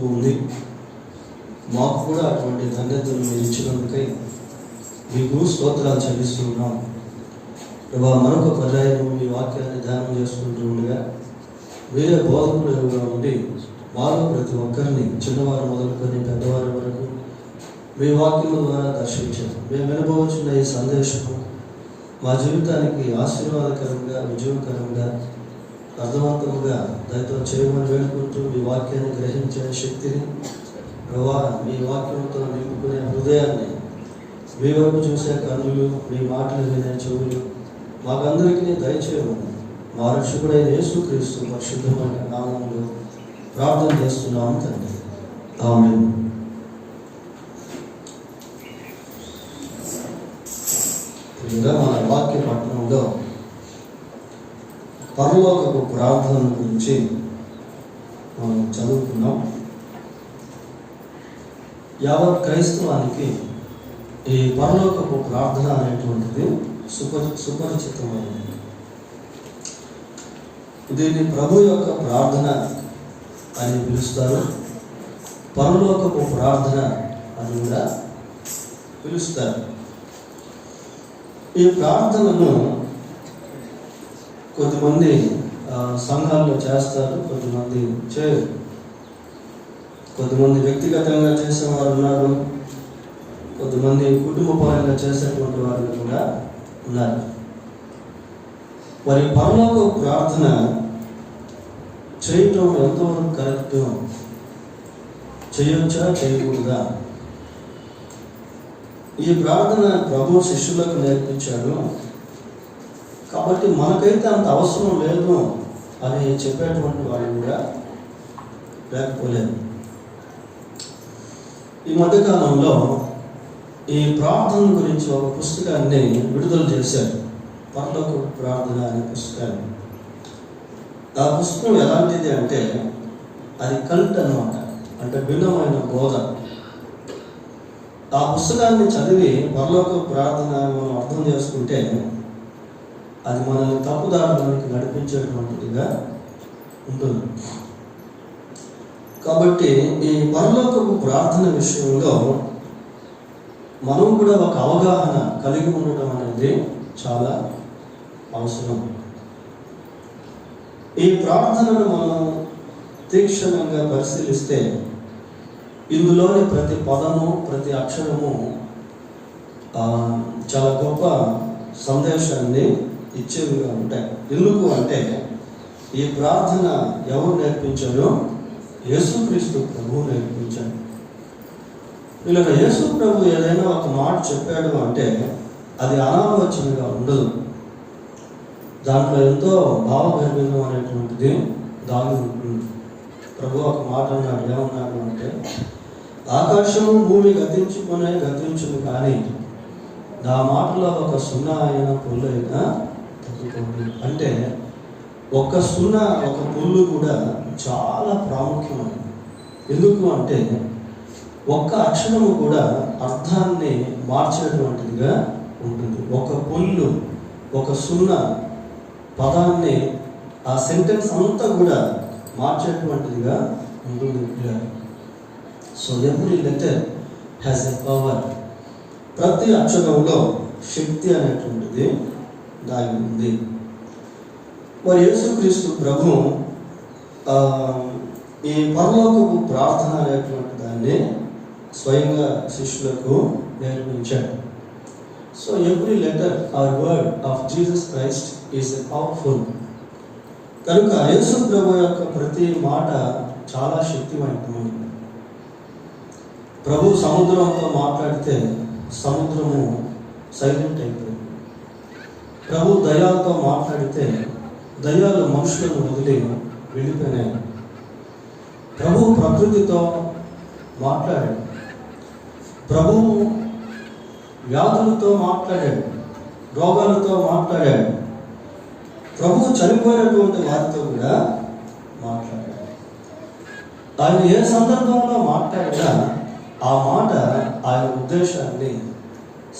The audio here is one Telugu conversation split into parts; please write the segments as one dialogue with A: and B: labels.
A: ఉంది. మాకు కూడా అటువంటి ధన్యతలు మీరు ఇచ్చినందుకై మీకు స్తోత్రాలు చెల్లిస్తున్నాం. ప్రభా, మరొక పర్యాయం మీ వాక్యాన్ని ధ్యానం చేసుకుంటూ ఉండగా మీరే బోధకులుగా ఉండి వారు ప్రతి ఒక్కరిని చిన్నవారు మొదలుకొని పెద్దవారి వరకు మీ వాక్యముల ద్వారా దర్శించారు. మేము వినబోచున్న ఈ సందేశము మా జీవితానికి ఆశీర్వాదకరంగా, విజయకరంగా, అర్థవంతంగా దయతో చేయమని వేడుకుంటూ మీ వాక్యాన్ని గ్రహించే శక్తిని, ప్రభా, మీ వాక్యంతో నింపుకునే హృదయాన్ని, మీ వైపు చూసే కన్నులు, మీ మాటలు వినే చెవులు మాకందరికీ దయచేయమని మా రక్షకుడైన యేసుక్రీస్తు పరిశుద్ధమైన నామములో ప్రార్థన చేస్తున్నాము తండ్రి. ఆమేన్. ఇంకా మన వాక్య పట్టణంలో పరలోకపు ప్రార్థన గురించి మనం చదువుకున్నాం. యావత్ క్రైస్తవానికి ఈ పరలోకపు ప్రార్థన అనేటువంటిది సుపరిచితమైనది. దీన్ని ప్రభు యొక్క ప్రార్థన అని పిలుస్తారు, పరలోకపు ప్రార్థన అని కూడా పిలుస్తారు. ఈ ప్రార్థనను కొద్దిమంది సంఘాల్లో చేస్తారు, కొద్దిమంది చేయరు. కొద్దిమంది వ్యక్తిగతంగా చేసేవారు ఉన్నారు, కొద్దిమంది కుటుంబపరంగా చేసేటువంటి వారు కూడా ఉన్నారు. మరి పరలోక ప్రార్థన చేయటం ఎంతవరకు కరెక్ట్, చేయొచ్చా చేయకూడదా? ఈ ప్రార్థన ప్రభు శిష్యులకు నేర్పించాడు కాబట్టి మనకైతే అంత అవసరం లేదు అని చెప్పేటువంటి వాళ్ళు కూడా లేకపోలేదు. ఈ మధ్యకాలంలో ఈ ప్రార్థన గురించి ఒక పుస్తకాన్ని విడుదల చేశారు, పరలోక ప్రార్థన అనే పుస్తకాన్ని. ఆ పుస్తకం ఎలాంటిది అంటే అది కల్ట్ అన్నమాట, అంటే భిన్నమైన బోధ. ఆ పుస్తకాన్ని చదివి పరలోక ప్రార్థన మనం అర్థం చేసుకుంటే అది మనల్ని తప్పుదారులకు నడిపించేటువంటిదిగా ఉంటుంది. కాబట్టి ఈ పరలోకపు ప్రార్థన విషయంలో మనం కూడా ఒక అవగాహన కలిగి ఉండటం అనేది చాలా అవసరం. ఈ ప్రార్థనను మనం తీక్షణంగా పరిశీలిస్తే ఇందులోని ప్రతి పదము, ప్రతి అక్షరము చాలా గొప్ప సందేశాన్ని ఇచ్చేవిగా ఉంటాయి. ఎందుకు అంటే ఈ ప్రార్థన ఎవరు నేర్పించారో? యేసుక్రీస్తు ప్రభువు నేర్పించాడు. ఇలా యేసు ప్రభు ఏదైనా ఒక మాట చెప్పాడు అంటే అది అనాలోచనగా ఉండదు, దాంట్లో ఎంతో భావగర్భితం అనేటువంటిది దాగి ఉంటుంది. ప్రభు ఒక మాట అన్నాడు, ఏమన్నాడు అంటే ఆకాశము భూమి గతించును కానీ నా మాటలో ఒక సున్నా అయినా పుల్లు అయినా తగ్గుతుంది. అంటే ఒక్క సున్నా, ఒక పుల్లు కూడా చాలా ప్రాముఖ్యమైనది. ఎందుకు అంటే ఒక్క అక్షరము కూడా అర్థాన్ని మార్చేటువంటిదిగా ఉంటుంది. ఒక పుల్లు, ఒక సున్నా పదాన్ని, ఆ సెంటెన్స్ అంతా కూడా మార్చేటువంటిదిగా ఉంటుంది. So every letter has a power. ప్రతి అక్షరంలో శక్తి అనేటువంటిది దాగి ఉంది. మరి యేసుక్రీస్తు ప్రభు ఈ పరలోకపు ప్రార్థన అనేటువంటి దాన్ని స్వయంగా శిష్యులకు నేర్పించాడు. So every letter or word of Jesus Christ is a powerful. కనుక యేసు ప్రభు యొక్క ప్రతి మాట చాలా శక్తివంతమైనది. ప్రభు సముద్రంతో మాట్లాడితే సముద్రము సైలెంట్ అయిపోయింది. ప్రభు దయ్యాలతో మాట్లాడితే దయ్యాలు మనుషులను వదిలి వెళ్ళిపోయినాయి. ప్రభు ప్రకృతితో మాట్లాడాడు, ప్రభు వ్యాధులతో మాట్లాడాడు, రోగాలతో మాట్లాడాడు, ప్రభు చనిపోయినటువంటి వారితో కూడా మాట్లాడాడు. ఆయన ఏ సందర్భంలో మాట్లాడినా ఆ మాట ఆయన ఉద్దేశాన్ని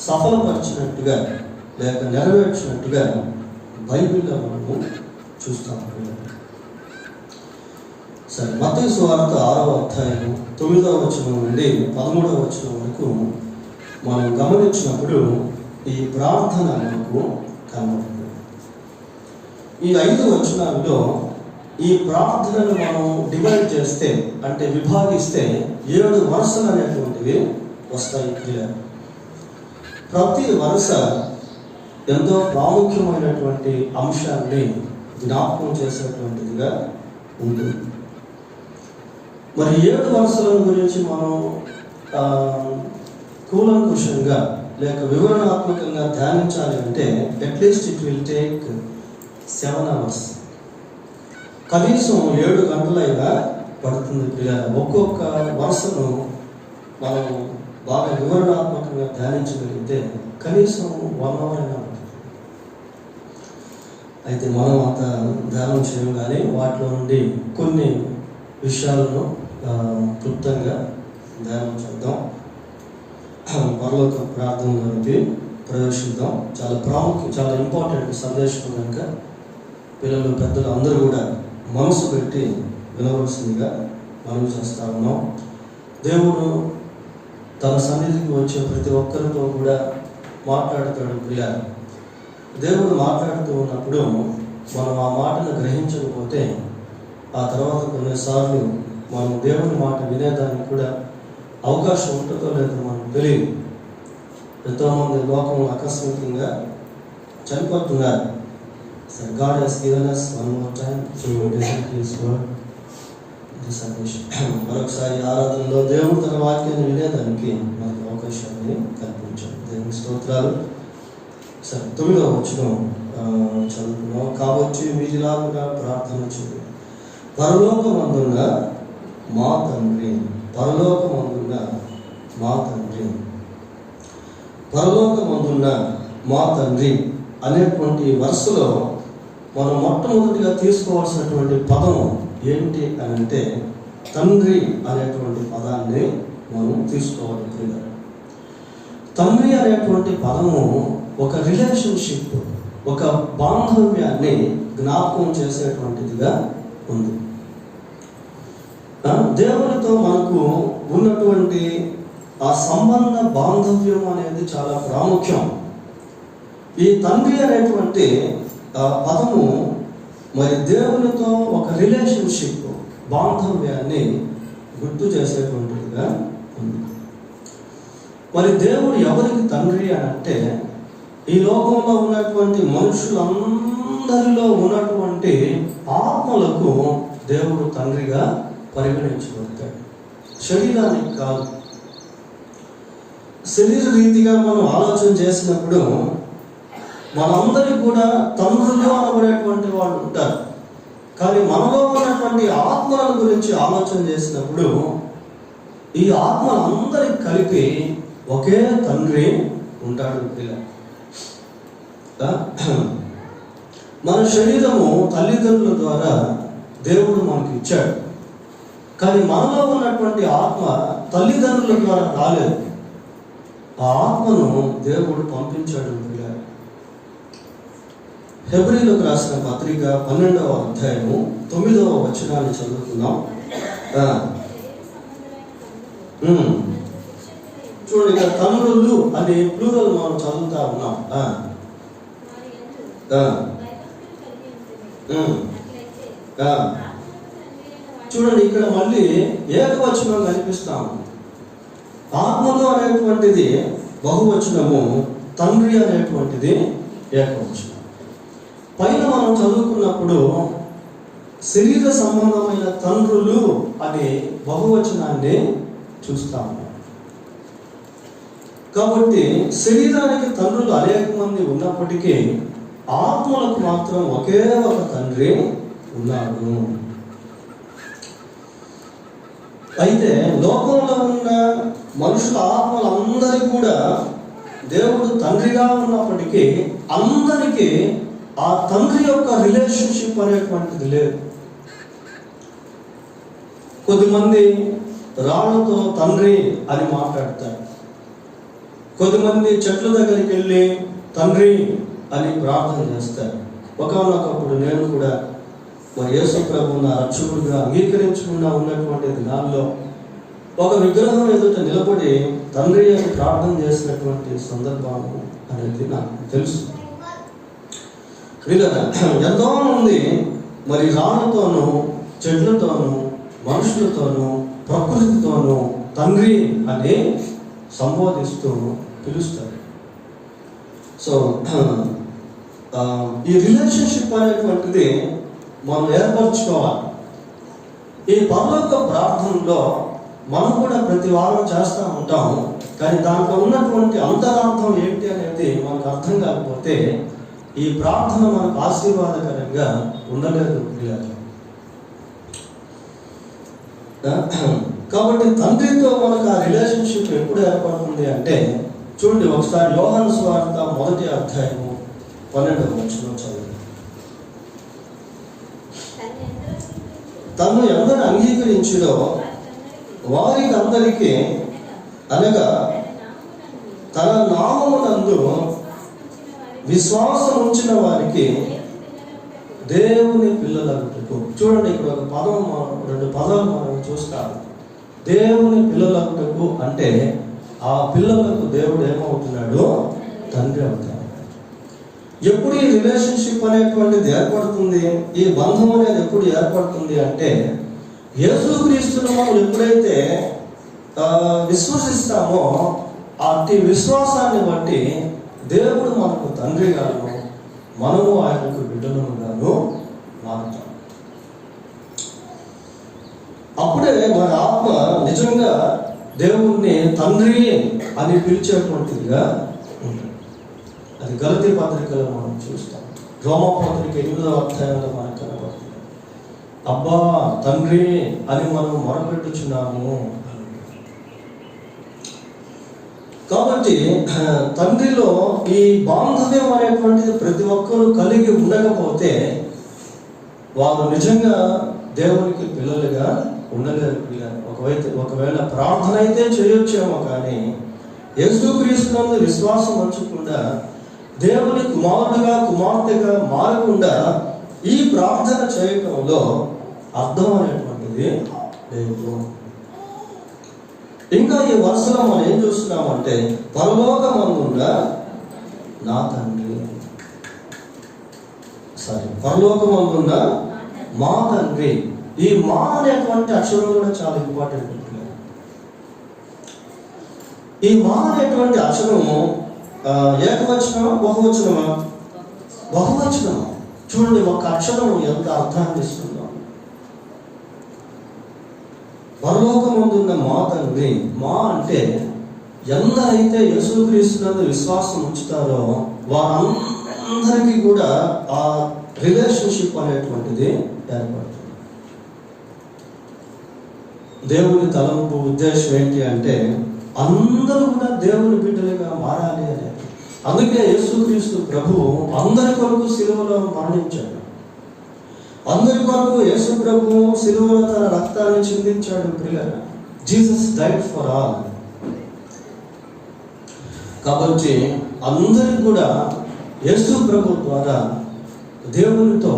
A: సఫలపరిచినట్టుగా లేక నెరవేర్చినట్టుగా బైబిల్లో మనము చూస్తాం. సరే, మత్తయి సువార్త 6వ అధ్యాయం 9వ వచనం నుండి 13వ వచనం వరకు మనం గమనించినప్పుడు ఈ ప్రార్థన మనకు కనబడుతుంది. ఈ 5 వచనాల్లో ఈ ప్రార్థనను మనం డివైడ్ చేస్తే, అంటే విభాగిస్తే 7 వరుసలు అనేటువంటివి వస్తాయి. క్లియర్. ప్రతి వరుస ఎంతో ప్రాముఖ్యమైనటువంటి అంశాన్ని జ్ఞాపకం చేసేటువంటిదిగా ఉంటుంది. మరి 7 వరుసల గురించి మనం కూలంకుషంగా లేక వివరణాత్మకంగా ధ్యానించాలి అంటే at least it will take 7 hours. కనీసం 7 గంటలైనా పడుతుంది. ఒక్కొక్క వరుసను మనం బాగా వివరణాత్మకంగా ధ్యానించగలిగితే కనీసం 1 hour అయినా ఉంటుంది. అయితే మనం అంత ధ్యానం చేయం, కానీ వాటిలో నుండి కొన్ని విషయాలను క్లుప్తంగా ధ్యానం చేద్దాం. పరలోక ప్రార్థనలోకి ప్రవేశిద్దాం. చాలా ఇంపార్టెంట్ సందేశం కనుక పిల్లలు పెద్దలు అందరూ కూడా మనసు పెట్టి వినవలసిందిగా మనం చేస్తా ఉన్నాం. దేవుడు తన సన్నిధికి వచ్చే ప్రతి ఒక్కరితో కూడా మాట్లాడతాడు. పిల్లలు దేవుడు మాట్లాడుతూ ఉన్నప్పుడు మనం ఆ మాటను గ్రహించకపోతే ఆ తర్వాత కొన్నిసార్లు మనం దేవుని మాట వినేదానికి కూడా అవకాశం ఉంటుందో లేదో మనకు తెలియదు. ఎంతోమంది లోకంలో ఆకస్మికంగా చనిపోతున్నారు. So God has given us one more time to listen to His word. మరొకసారి ఆరాధనలో దేవుడు తన వాక్యాన్ని వినేదానికి మనకు అవకాశాన్ని కల్పించాడు. దేవుని స్తోత్రాలు. సరే, 9వ వచనం చదువుకున్నాం. కాబట్టి మీరిలాగా ప్రార్థన చేయండి. పరలోకమందున్న మా తండ్రి, పరలోకమందున్న మా తండ్రి, పరలోకమందున్న మా తండ్రి అనేటువంటి వరుసలో మనం మొట్టమొదటిగా తీసుకోవాల్సినటువంటి పదం ఏంటి అని అంటే తండ్రి అనేటువంటి పదాన్ని మనం తీసుకోవాలి. తండ్రి అనేటువంటి పదము ఒక రిలేషన్షిప్, ఒక బాంధవ్యాన్ని జ్ఞాపకం చేసేటువంటిదిగా ఉంది. దేవునితో మనకు ఉన్నటువంటి ఆ సంబంధ బాంధవ్యం అనేది చాలా ప్రాముఖ్యం. ఈ తండ్రి అనేటువంటి పదము మరి దేవునితో ఒక రిలేషన్షిప్, బాంధవ్యాన్ని గుర్తు చేసేటువంటిదిగా ఉంది. మరి దేవుడు ఎవరికి తండ్రి అని అంటే ఈ లోకంలో ఉన్నటువంటి మనుషులందరిలో ఉన్నటువంటి ఆత్మలకు దేవుడు తండ్రిగా పరిగణించబడతాడు. శరీరానికి కాదు. శరీర రీతిగా మనం ఆలోచన చేసినప్పుడు మనందరికీ కూడా తండ్రులు అనబడేటువంటి వాళ్ళు ఉంటారు. కానీ మనలో ఉన్నటువంటి ఆత్మల గురించి ఆలోచన చేసినప్పుడు ఈ ఆత్మలందరికీ కలిపి ఒకే తండ్రి ఉంటాడు. మన శరీరము తల్లిదండ్రుల ద్వారా దేవుడు మనకి ఇచ్చాడు. కానీ మనలో ఉన్నటువంటి ఆత్మ తల్లిదండ్రుల ద్వారా రాలేదు. ఆ ఆత్మను దేవుడు పంపించాడు. హెబ్రీలకు రాసిన పత్రిక 12వ అధ్యాయము 9వ వచనాన్ని చదువుకుందాం. చూడండి, ఇక్కడ తండ్రులు అనే ప్లూరల్ మనం చదువుతా ఉన్నాం. చూడండి, ఇక్కడ మళ్ళీ ఏకవచనం కనిపిస్తాము. ఆత్మలు అనేటువంటిది బహువచనము, తండ్రి అనేటువంటిది ఏకవచనం. పైన మనం చదువుకున్నప్పుడు శరీర సంబంధమైన తండ్రులు అనే బహువచనాన్ని చూస్తాము. కాబట్టి శరీరానికి తండ్రులు అనేక మంది ఉన్నప్పటికీ ఆత్మలకు మాత్రం ఒకే ఒక తండ్రి ఉన్నాడు. అయితే లోకంలో ఉన్న మనుషుల ఆత్మలందరికీ కూడా దేవుడు తండ్రిగా ఉన్నప్పటికీ అందరికీ ఆ తండ్రి యొక్క రిలేషన్షిప్ అనేటువంటిది లేదు. కొద్దిమంది రాళ్లతో తండ్రి అని మాట్లాడతారు. కొద్దిమంది చెట్ల దగ్గరికి వెళ్ళి తండ్రి అని ప్రార్థన చేస్తారు. ఒకనొకప్పుడు నేను కూడా మరి యేసు ప్రభువును నా రక్షకుడిగా అంగీకరించకుండా ఉన్నటువంటి దినాల్లో ఒక విగ్రహం ఎదుట నిలబడి తండ్రి అని ప్రార్థన చేసినటువంటి సందర్భాలు అనేది నాకు తెలుసు. ఎంతో మంది మరి రాళ్ళతోనూ, చెట్లతోనూ, మనుషులతోనూ, ప్రకృతితోనూ తండ్రి అని సంబోధిస్తూ పిలుస్తారు. సో ఈ రిలేషన్షిప్ అనేటువంటిది మనం ఏర్పరచుకోవాలి. ఈ పరలోక ప్రార్థనలో మనం కూడా ప్రతి వారం చేస్తూ ఉంటాము. కానీ దాంట్లో ఉన్నటువంటి అంతరార్థం ఏంటి అనేది మనకు అర్థం కాకపోతే ఈ ప్రార్థన మనకు ఆశీర్వాదకరంగా ఉండలేదు. కాబట్టి తండ్రితో మనకు ఆ రిలేషన్షిప్ ఎప్పుడు ఏర్పడుతుంది అంటే, చూడండి ఒకసారి యోహాను సువార్త 1వ అధ్యాయము 12వ వచనం చదువు. తను ఎవరు అంగీకరించిడో వారికి అందరికీ, అనగా తన నామమునందు విశ్వాసం ఉంచిన వారికి దేవుని పిల్లలకు. చూడండి ఇక్కడ ఒక పదం, 2 పదాలు మనం చూస్తాము. దేవుని పిల్లలకు అంటే ఆ పిల్లలకు దేవుడు ఏమవుతున్నాడు? తండ్రి అవుతాడు. ఎప్పుడు ఈ రిలేషన్షిప్ అనేటువంటిది ఏర్పడుతుంది, ఈ బంధం అనేది ఎప్పుడు ఏర్పడుతుంది అంటే, యేసుక్రీస్తును మనం ఎప్పుడైతే విశ్వసిస్తామో అట్టి విశ్వాసాన్ని బట్టి దేవుడు మనకు తండ్రి గాను, మనము ఆయనకు బిడ్డలను గాను మారుతాం. అప్పుడే మన ఆత్మ నిజంగా దేవుణ్ణి తండ్రి అని పిలిచేటువంటిదిగా ఉంటుంది. అది గలతీ పత్రికలో మనం చూస్తాం. రోమా పత్రిక 8వ అధ్యాయంలో మనకు కనబడుతుంది. అబ్బా తండ్రి అని మనం మొరపెట్టుచున్నాము. కాబట్టి తండ్రిలో ఈ బాంధవ్యం అనేటువంటిది ప్రతి ఒక్కరూ కలిగి ఉండకపోతే వారు నిజంగా దేవునికి పిల్లలుగా ఉండలేరు. ఒకవేళ ప్రార్థన అయితే చేయొచ్చేమో, కానీ యేసుక్రీస్తునందు విశ్వాసం ఉంచకుండా, దేవుని కుమారుడుగా కుమార్తెగా మారకుండా ఈ ప్రార్థన చేయటంలో అర్థం అనేటువంటిది లేదు. ఇంకా ఈ వరుసలో మనం ఏం చూస్తున్నామంటే, పరలోకమందున్న నా తండ్రి, పరలోకమందున్న మా తండ్రి. ఈ మా అనేటువంటి అక్షరం కూడా చాలా ఇంపార్టెంట్. ఈ మా అనేటువంటి అక్షరము ఏకవచనమా బహువచనమా? బహువచనమా. చూడండి ఒక అక్షరం ఎంత అర్థాన్ని ఇస్తుందో. పరలోకమందున్న మా తండ్రి. మా అంటే ఎందరైతే యేసుక్రీస్తునందు విశ్వాసం ఉంచుతారో వారందరికీ కూడా ఆ రిలేషన్షిప్ అనేటువంటిది ఏర్పడుతుంది. దేవుని తలంపు ఉద్దేశం ఏంటి అంటే, అందరూ కూడా దేవుని బిడ్డలుగా మారాలి అనేది. అందుకే యేసుక్రీస్తు ప్రభువు అందరి కొరకు సిలువలో మరణించాడు. అందరి కొరకు యేసు ప్రభువు సిలువలో తన రక్తాన్ని చిందించాడు. ప్రియులారా, జీసస్ డైడ్ ఫర్ ఆల్. కాబట్టి అందరికి కూడా యేసు ప్రభు ద్వారా దేవునితో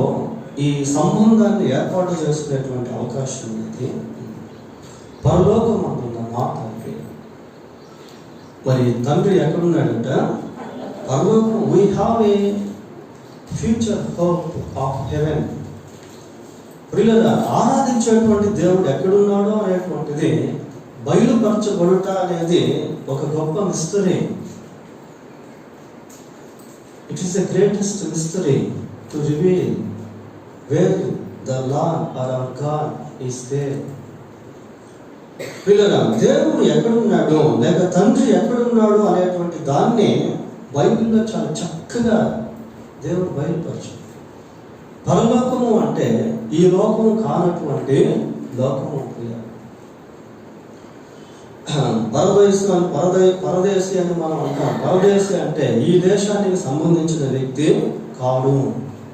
A: ఈ సంబంధాన్ని ఏర్పాటు చేసుకునేటువంటి అవకాశం ఉంది. పరలోకమందున్న మా తండ్రి. మరి తండ్రి ఎక్కడున్నాడంట? పరలోకం. We have a future hope of heaven. ప్రియులారా, ఆరాధించేటువంటి దేవుడు ఎక్కడున్నాడో అనేటువంటిది బయలుపరచబడుట అనేది ఒక గొప్ప mystery. It is the greatest mystery to reveal where the Lord or our God is there. పిల్లల దేవుడు ఎక్కడున్నాడు లేక తండ్రి ఎక్కడున్నాడు అనేటువంటి దాన్ని బైబిల్లో చాలా చక్కగా దేవుడు బయలుపరచు. పరలోకము అంటే ఈ లోకము కానటువంటి లోకము. పరదేశి అని మనం అంటాం. పరదేశి అంటే ఈ దేశానికి సంబంధించిన వ్యక్తి కాడు,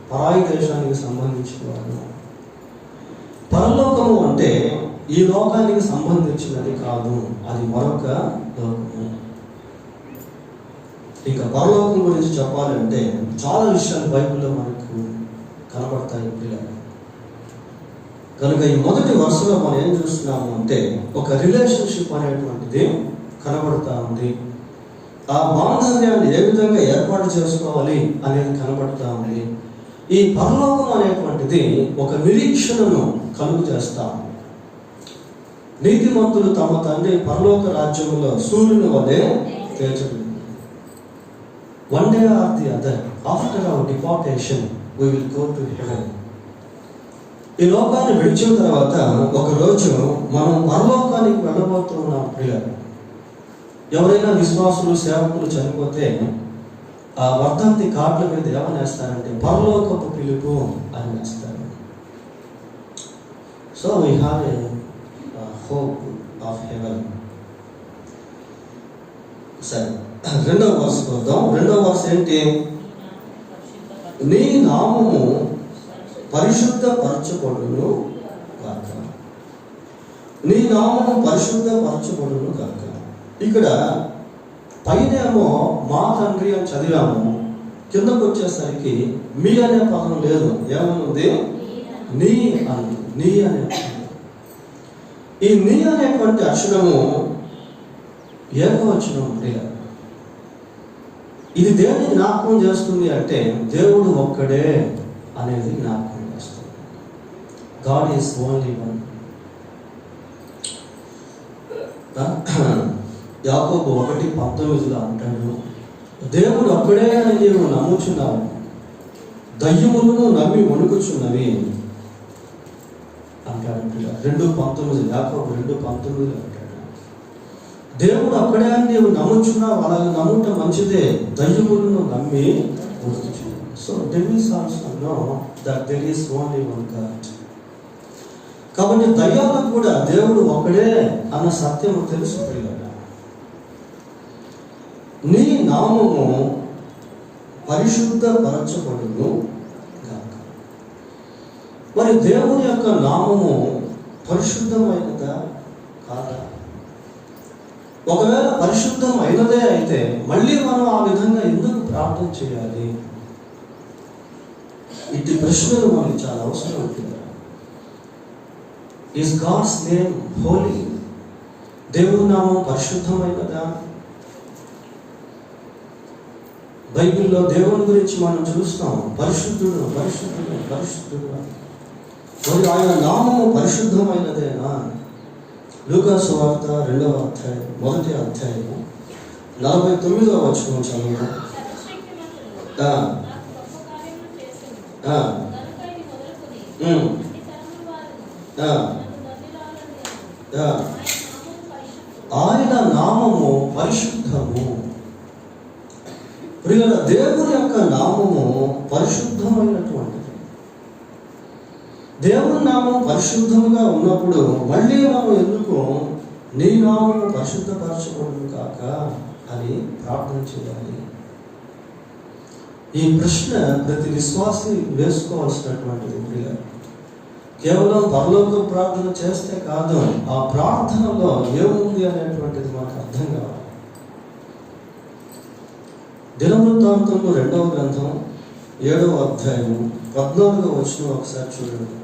A: పరాయి దేశానికి సంబంధించిన వాడు. పరలోకము అంటే ఈ లోకానికి సంబంధించినది కాదు, అది మరొక లోకము. ఇక పరలోకం గురించి చెప్పాలంటే చాలా విషయాలు బైబిల్లో మనకు కనబడతాయి. కనుక ఈ మొదటి వరుసలో మనం ఏం చూస్తున్నాము అంటే ఒక రిలేషన్షిప్ అనేటువంటిది కనబడుతూ ఉంది. ఆ బాంధవ్యాన్ని ఏ విధంగా ఏర్పాటు చేసుకోవాలి అనేది కనబడుతూ ఉంది. ఈ పరలోకం అనేటువంటిది ఒక నిరీక్షణను కలుగు చేస్తాం. నీతిమంతులు తమ తండ్రి పరలోక రాజ్యంలో సూర్యుని వలె తేజరిల్లును. One day or the other, after our deportation, we will go to heaven. ఈ లోకాన్ని విడిచిన తర్వాత ఒకరోజు మనం పరలోకానికి వెళ్ళబోతున్నాం. ప్రియులారా, ఎవరైనా విశ్వాసులు సేవకులు చనిపోతే ఆ వర్ధంతి కార్డుల మీద ఏమని వేస్తారంటే పరలోకపు పిలుపు అని వేస్తారు. So we have a hope of haven. సరే, రెండవ వర్స్ చూద్దాం. రెండవ వర్స్ ఏంటి? నీ నామము పరిశుద్ధపరచబడును కాక. నీ నామము పరిశుద్ధపరచబడును కాక. ఇక్కడ పైనేమో మా తండ్రి అని చదివాము, కిందకు వచ్చేసరికి మీ అనే పదం లేదు. ఏమనుంది? నీ అని. నీ అనే ఈ నీ అనేటువంటి అక్షరము ఏకవచనం. ఇది దేన్ని జ్ఞాపకం చేస్తుంది అంటే దేవుడు ఒక్కడే అనేది జ్ఞాపకం చేస్తుంది. God is only one. యాకోబు 1:19 అంటాడు, దేవుడు ఒక్కడే అని నీవు నమ్ముచున్నావు, దయ్యములను నమ్మి వణుకుచున్నవి అంటాడు. 2:19 యాకోబు 2:19 అంటాడు, దేవుడు ఒక్కడే అని నీవు నమ్ముచున్నావు, అలాగే నమ్ముట మంచిదే, దయ్యములను నమ్మి వణుకుచున్నావు. So devils also know that there is only one God. కాబట్టి దయ్యాలకు కూడా దేవుడు ఒక్కడే అన్న సత్యము తెలుసుకున్నాడు. నీ నామము పరిశుద్ధపరచబడును గాక. మరి దేవుని యొక్క నామము పరిశుద్ధమైనదా కాదా? ఒకవేళ పరిశుద్ధమైనదే అయితే మళ్ళీ మనం ఆ విధంగా ఎందుకు ప్రార్థన చేయాలి? ఇట్టి ప్రశ్నలు మనకి చాలా అవసరం ఉంటుంది. Is God's name holy? దేవుని నామం పరిశుద్ధమైనదా? బైబిల్లో దేవుని గురించి మనం చూస్తాం, పరిశుద్ధుడు పరిశుద్ధుడు పరిశుద్ధుడు. మరి ఆయన నామము పరిశుద్ధమైనదేనా? లూకా సువార్త 2వ అధ్యాయం 1వ అధ్యాయము 49వ వచనం చదువు. ఆయన నామము పరిశుద్ధము. ప్రియుల, దేవుని యొక్క నామము పరిశుద్ధమైనటువంటిది. దేవుని నామం పరిశుద్ధముగా ఉన్నప్పుడు మళ్ళీ మనం ఎందుకు నీ నామము పరిశుద్ధపరచబడును కాక అని ప్రార్థన చేయాలి? ఈ ప్రశ్న ప్రతి విశ్వాసి వేసుకోవాల్సినటువంటిది. ప్రియుల, కేవలం పరలోక ప్రార్థన చేస్తే కాదు, ఆ ప్రార్థనలో ఏముంది అనేటువంటిది మనకు అర్థం కావాలి. దినవృత్తాంతంలో 2వ గ్రంథం 7వ అధ్యాయము 14వ వచనం ఒకసారి చూడండి.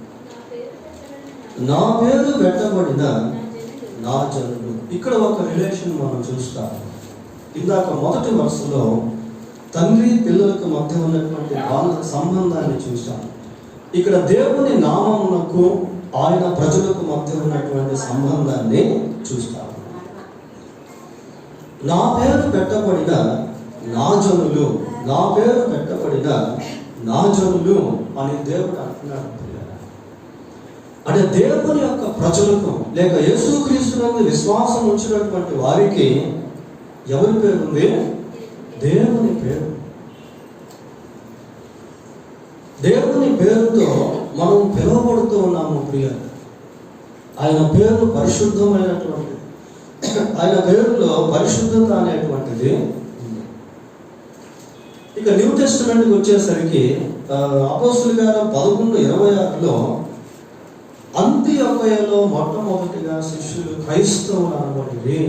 A: నా పేరు పెట్టబడిన నా జనులు. ఇక్కడ ఒక రిలేషన్ మనం చూస్తాం. ఇందాక మొదటి వరుసలో తండ్రి పిల్లలకు మధ్య ఉన్నటువంటి సంబంధాన్ని చూసాం. ఇక్కడ దేవుని నామమునకు ఆయన ప్రజలకు మధ్య ఉన్నటువంటి సంబంధాన్ని చూస్తాం. నా పేరు పెట్టబడిన నా జనులు, నా పేరు పెట్టబడిన నా జనులు అని దేవుడు అంటున్నాడు. అంటే దేవుని యొక్క ప్రజలకు లేక యేసుక్రీస్తునందు విశ్వాసం ఉంచినటువంటి వారికి ఎవరి పేరు ఉంది? దేవుని పేరు. దేవుని పేరుతో మనం పిలువబడుతూ ఉన్నాము. ప్రియ, ఆయన పేరు పరిశుద్ధమైనటువంటిది. ఆయన పేరులో పరిశుద్ధత అనేటువంటిది. ఇక న్యూ టెస్టమెంట్కి వచ్చేసరికి అపోస్తుల కార్యం 11:26లో అంతియొక్కయలో మొట్టమొదటిగా శిష్యులు క్రైస్తవులు అనబడిరి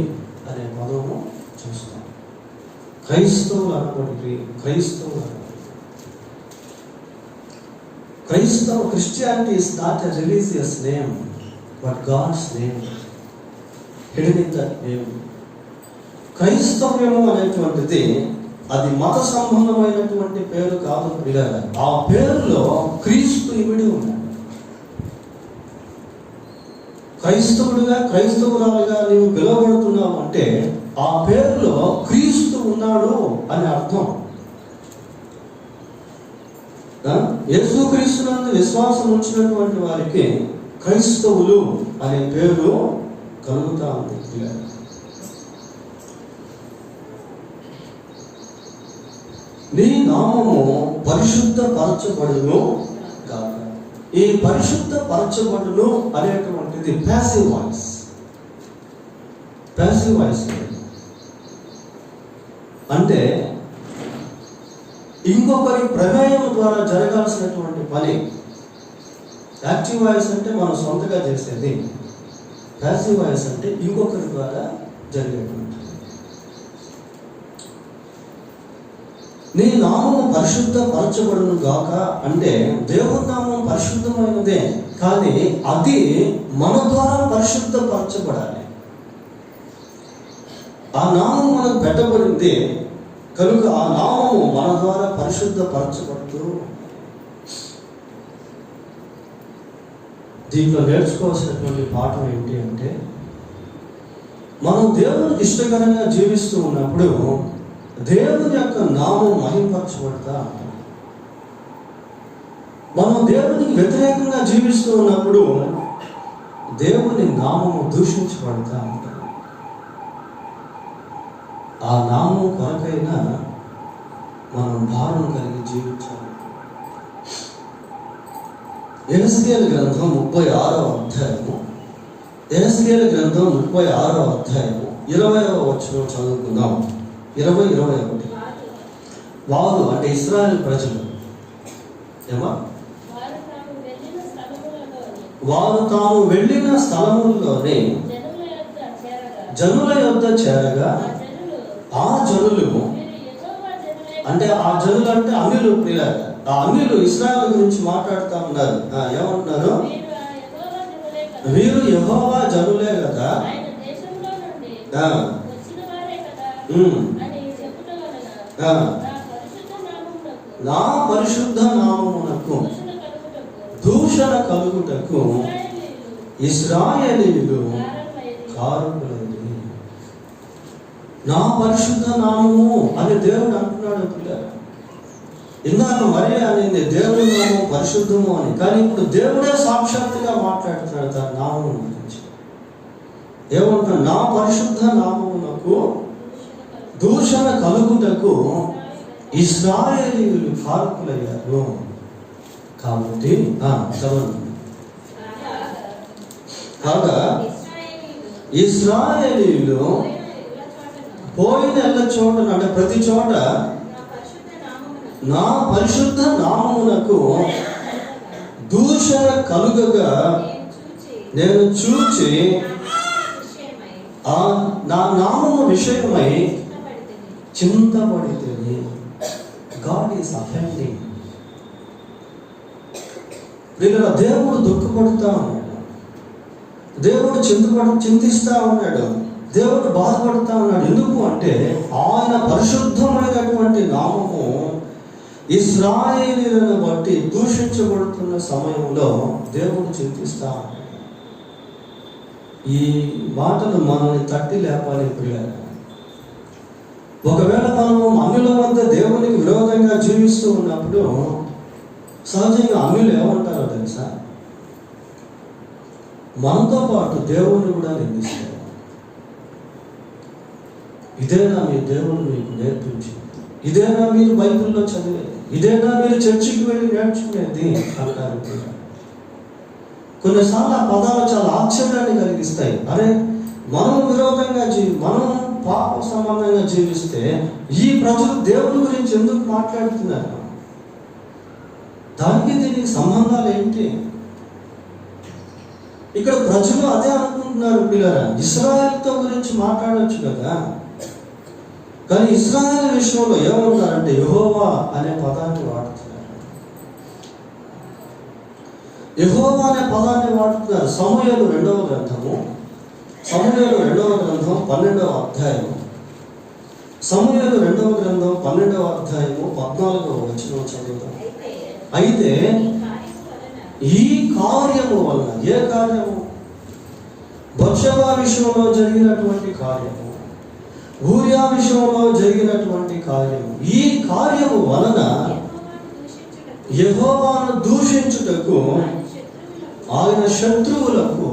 A: అనే పదము చూస్తాం. క్రైస్తవులు అనబడిరి, క్రైస్తవులు అనబడి. Christianity is not a religious name, but God's name. Hidden in that name. క్రైస్తవ్యము అనేటువంటిది అది మత సంబంధమైనటువంటి పేరు కాదు ప్రియులారా. ఆ పేరులో క్రీస్తు ఇమిడి ఉన్నాడు. క్రైస్తవుడిగా క్రైస్తవురాలుగా నీవు పిలువబడుతున్నావు అంటే ఆ పేరులో క్రీస్తు ఉన్నాడు అని అర్థం. యేసుక్రీస్తునందు విశ్వాసం ఉంచినటువంటి వారికి క్రైస్తవులు అనే పేరు కలుగుతా ఉంది. నీ నామము పరిశుద్ధ పరచబడును కాక. ఈ పరిశుద్ధ పరచబడును అనేటువంటిది ప్యాసివ్ వాయిస్. ప్యాసివ్ వాయిస్ అంటే ఇంకొకరి ప్రమేయం ద్వారా జరగాల్సినటువంటి పని. యాక్టివ్ వాయిస్ అంటే మనం సొంతగా చేసేది. ప్యాసివ్ వాయిస్ అంటే ఇంకొకరి ద్వారా జరిగేటువంటి. నీ నామము పరిశుద్ధ పరచబడును గాక అంటే దేవుని నామం పరిశుద్ధమైనదే, కానీ అది మన ద్వారా పరిశుద్ధ పరచబడాలి. ఆ నామం మనకు పెట్టబడింది కనుక ఆ నామము మన ద్వారా పరిశుద్ధ పరచబడుతూ. దీంట్లో నేర్చుకోవాల్సినటువంటి పాఠం ఏంటి అంటే, మనం దేవునికి ఇష్టకరంగా జీవిస్తూ ఉన్నప్పుడు దేవుని యొక్క నామం మహింపరచబడతా ఉంటాం. మనం దేవునికి వ్యతిరేకంగా జీవిస్తూ ఉన్నప్పుడు దేవుని నామము దూషించబడతా ఉంటాం. ఆ నామం కొరకైనా మనం భారం కలిగి జీవించాలి. యెహెజ్కేలు గ్రంథం 36వ అధ్యాయము. యెహెజ్కేలు గ్రంథం 36వ అధ్యాయము 20వ వచనం చదువుకుందాం. 20-21. వారు అంటే ఇశ్రాయేలు ప్రజలు వారు తాము వెళ్ళిన స్థలముల్లోనే జనుల యొద్ద చేరగా ఆ జనులు అంటే అన్యులు ప్రియులారా. ఆ అన్యులు ఇశ్రాయేలు గురించి మాట్లాడుతూ ఉన్నారు. ఏమంటున్నారు? వీరు యెహోవా జనులే కదా, నా పరిశుద్ధ నామమునకు దూషణ కలుగుటకు ఇశ్రాయేలీయులు కారకులైరి. నా పరిశుద్ధ నామము అని దేవుడు అంటున్నాడు పిల్లలు. ఇందాక మరి అనేది దేవుడి నామం పరిశుద్ధము అని, కానీ ఇప్పుడు దేవుడే సాక్షాత్తుగా మాట్లాడుతున్నాడు తన నామం గురించి. ఏమంటున్నాడు? నా పరిశుద్ధ నామమునకు దూషణ కలుగుటకు ఇశ్రాయేలీయులు కారకులయ్యారు. కాబట్టి కాగా ఇశ్రాయేలీయులు పోయిన ఎల్ల చోట అంటే ప్రతి చోట నా పరిశుద్ధ నామమునకు దూషణ కలుగగా నేను చూచి నా నామము విషయమై చింతపడితే. God is offending. దేవుడు దుఃఖపడుతూ ఉన్నాడు. దేవుడు చింతిస్తూ ఉన్నాడు. దేవుడు బాధపడుతూ ఉన్నాడు. ఎందుకు అంటే ఆయన పరిశుద్ధమైనటువంటి నామము ఇశ్రాయేలీయులను బట్టి దూషించబడుతున్న సమయంలో దేవుడు చింతిస్తా ఉన్నాడు. ఈ మాటలు మనల్ని తట్టి లేపాలి ప్రియులారా. ఒకవేళ మనం అన్యుల వద్ద దేవునికి విరోధంగా జీవిస్తూ ఉన్నప్పుడు సహజంగా అన్యులు ఏమంటారో తెలుసా? మనతో పాటు దేవుని కూడా నిందిస్తారు. ఇదేనా మీ దేవుడు మీకు నేర్పించింది? ఇదేనా మీరు బైబిల్లో చదివేది? ఇదేనా మీరు చర్చికి వెళ్ళి నేర్చుకునేది అంటారు. కొన్నిసార్లు ఆ పదాలు చాలా ఆశ్చర్యాన్ని కలిగిస్తాయి. అరే, మనం విరోధంగా మనం పాప సంబంధంగా జీవిస్తే ఈ ప్రజలు దేవుని గురించి ఎందుకు మాట్లాడుతున్నారు? దానికి దీనికి సంబంధాలు ఏంటి? ఇక్కడ ప్రజలు అదే అనుకుంటున్నారు పిల్లరా. ఇశ్రాయేలుతో గురించి మాట్లాడవచ్చు కదా, కానీ ఇశ్రాయేలు విషయంలో ఏమంటారంటే యెహోవా అనే పదాన్ని వాడుతున్నారు. యెహోవా అనే పదాన్ని వాడుతున్నారు. సమూయేలు రెండవ గ్రంథం 12వ అధ్యాయము. సమూయేలు 2వ గ్రంథం 12వ అధ్యాయము 14వ వచనం చదువుతాం. అయితే ఈ కార్యము వలన, ఏ కార్యము? బత్షెబా విషయంలో జరిగినటువంటి కార్యము, ఊరియా విషయంలో జరిగినటువంటి కార్యము, ఈ కార్యము వలన యెహోవాను దూషించుటకు ఆయన శత్రువులకు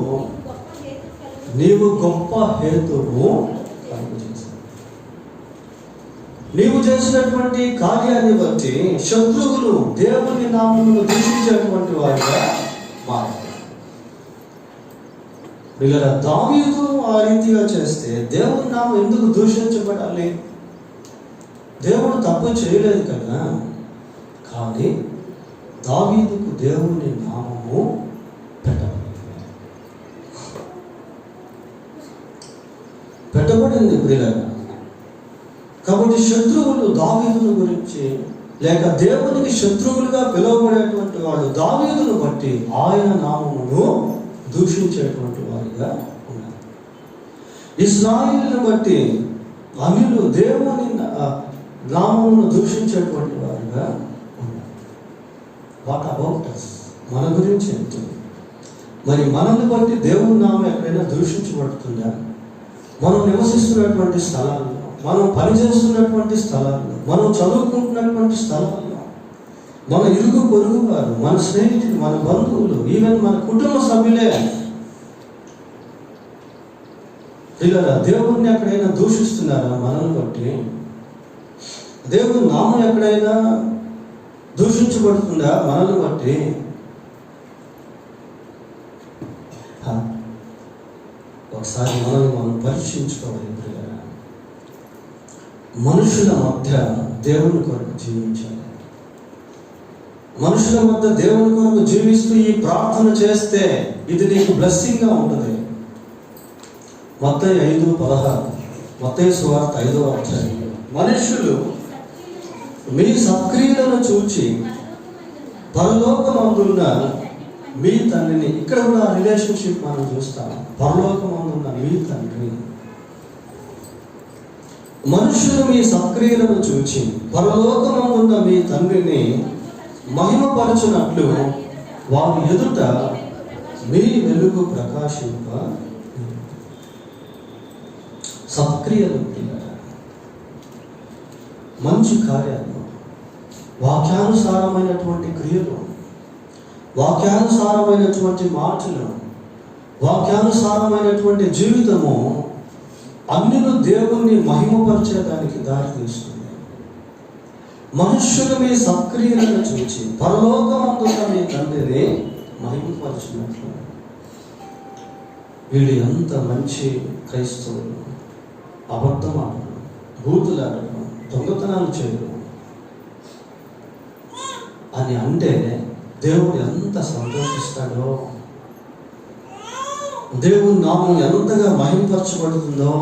A: నీవు గొప్ప హేతువు కలుగజేశావు. నీవు చేసినటువంటి కార్యాన్ని బట్టి శత్రువులు దేవుని నామమును దూషించేటువంటి వారిగా మారారు. ఇలా దావీదు ఆ రీతిగా చేస్తే దేవుని నామం ఎందుకు దూషించబడాలి? దేవుడు తప్పు చేయలేదు కదా. కానీ దావీదుకు దేవుని నామము పెట్టబడింది ప్రియులారా. కాబట్టి శత్రువులు దావీదును గురించి, లేక దేవునికి శత్రువులుగా పిలువబడేటువంటి వాళ్ళు దావీదును బట్టి ఆయన నామమును దూషించేటువంటి వారిగా ఉన్నారు. ఇశ్రాయేలును బట్టి అన్యులు దేవుని నామమును దూషించేటువంటి వారిగా ఉన్నారు. What about us? మన గురించి ఎంత? మరి మనల్ని బట్టి దేవుని నామం ఎక్కడైనా దూషించబడుతుందా? మనం నివసిస్తున్నటువంటి స్థలాల్లో, మనం పనిచేస్తున్నటువంటి స్థలాల్లో, మనం చదువుకుంటున్నటువంటి స్థలాల్లో, మన ఇరుగు పొరుగు వారు, మన స్నేహితులు, మన బంధువులు, ఈవెన్ మన కుటుంబ సభ్యులే ఇలా దేవుణ్ణి ఎక్కడైనా దూషిస్తున్నారా? మనల్ని బట్టి దేవుని నామం ఎక్కడైనా దూషించబడుతుందా? మనల్ని బట్టి ఒకసారి మనల్ని మనం పరీక్షించుకోవాలి. మనుషుల మధ్య దేవుని కొరకు జీవించాలి. మనుషుల మధ్య దేవుని కొరకు జీవిస్తూ ఈ ప్రార్థన చేస్తే ఇది నీకు బ్లెస్సింగ్గా ఉంటుంది. మత్తయి 5:16, మత్తయి సువార్త 5వ అధ్యాయం. మనుషులు మీ సత్క్రియలను చూచి పరలోకమందున్న మీ తండ్రిని, ఇక్కడ కూడా రిలేషన్షిప్ మనం చూస్తాం. పరలోకమందున్న మీ తండ్రి, మనుషులు మీ సత్క్రియలను చూచి పరలోకమందున్న మీ తండ్రిని మహిమపరచునట్లు వారి ఎదుట మీ వెలుగు ప్రకాశింప. సత్క్రియలు, మంచి కార్యాలు, వాక్యానుసారమైనటువంటి క్రియలు, వాక్యానుసారమైనటువంటి మాటలు, వాక్యానుసారమైనటువంటి జీవితము అన్యులు దేవుణ్ణి మహిమపరిచేదానికి దారి తీస్తుంది. మనుష్యులు మీ సత్క్రియలను చూచి పరలోకమందున్న మీ తండ్రిని మహిమపరచినట్లు. వీళ్ళు ఎంత మంచి క్రైస్తవులు! అబద్ధం ఆడరు, బూతులాడరు, దొంగతనాలు చేయరు అని అంటే దేవుడు ఎంత సంతోషిస్తాడో, దేవుని నామం ఎంతగా మహిమపరచబడుతుందో.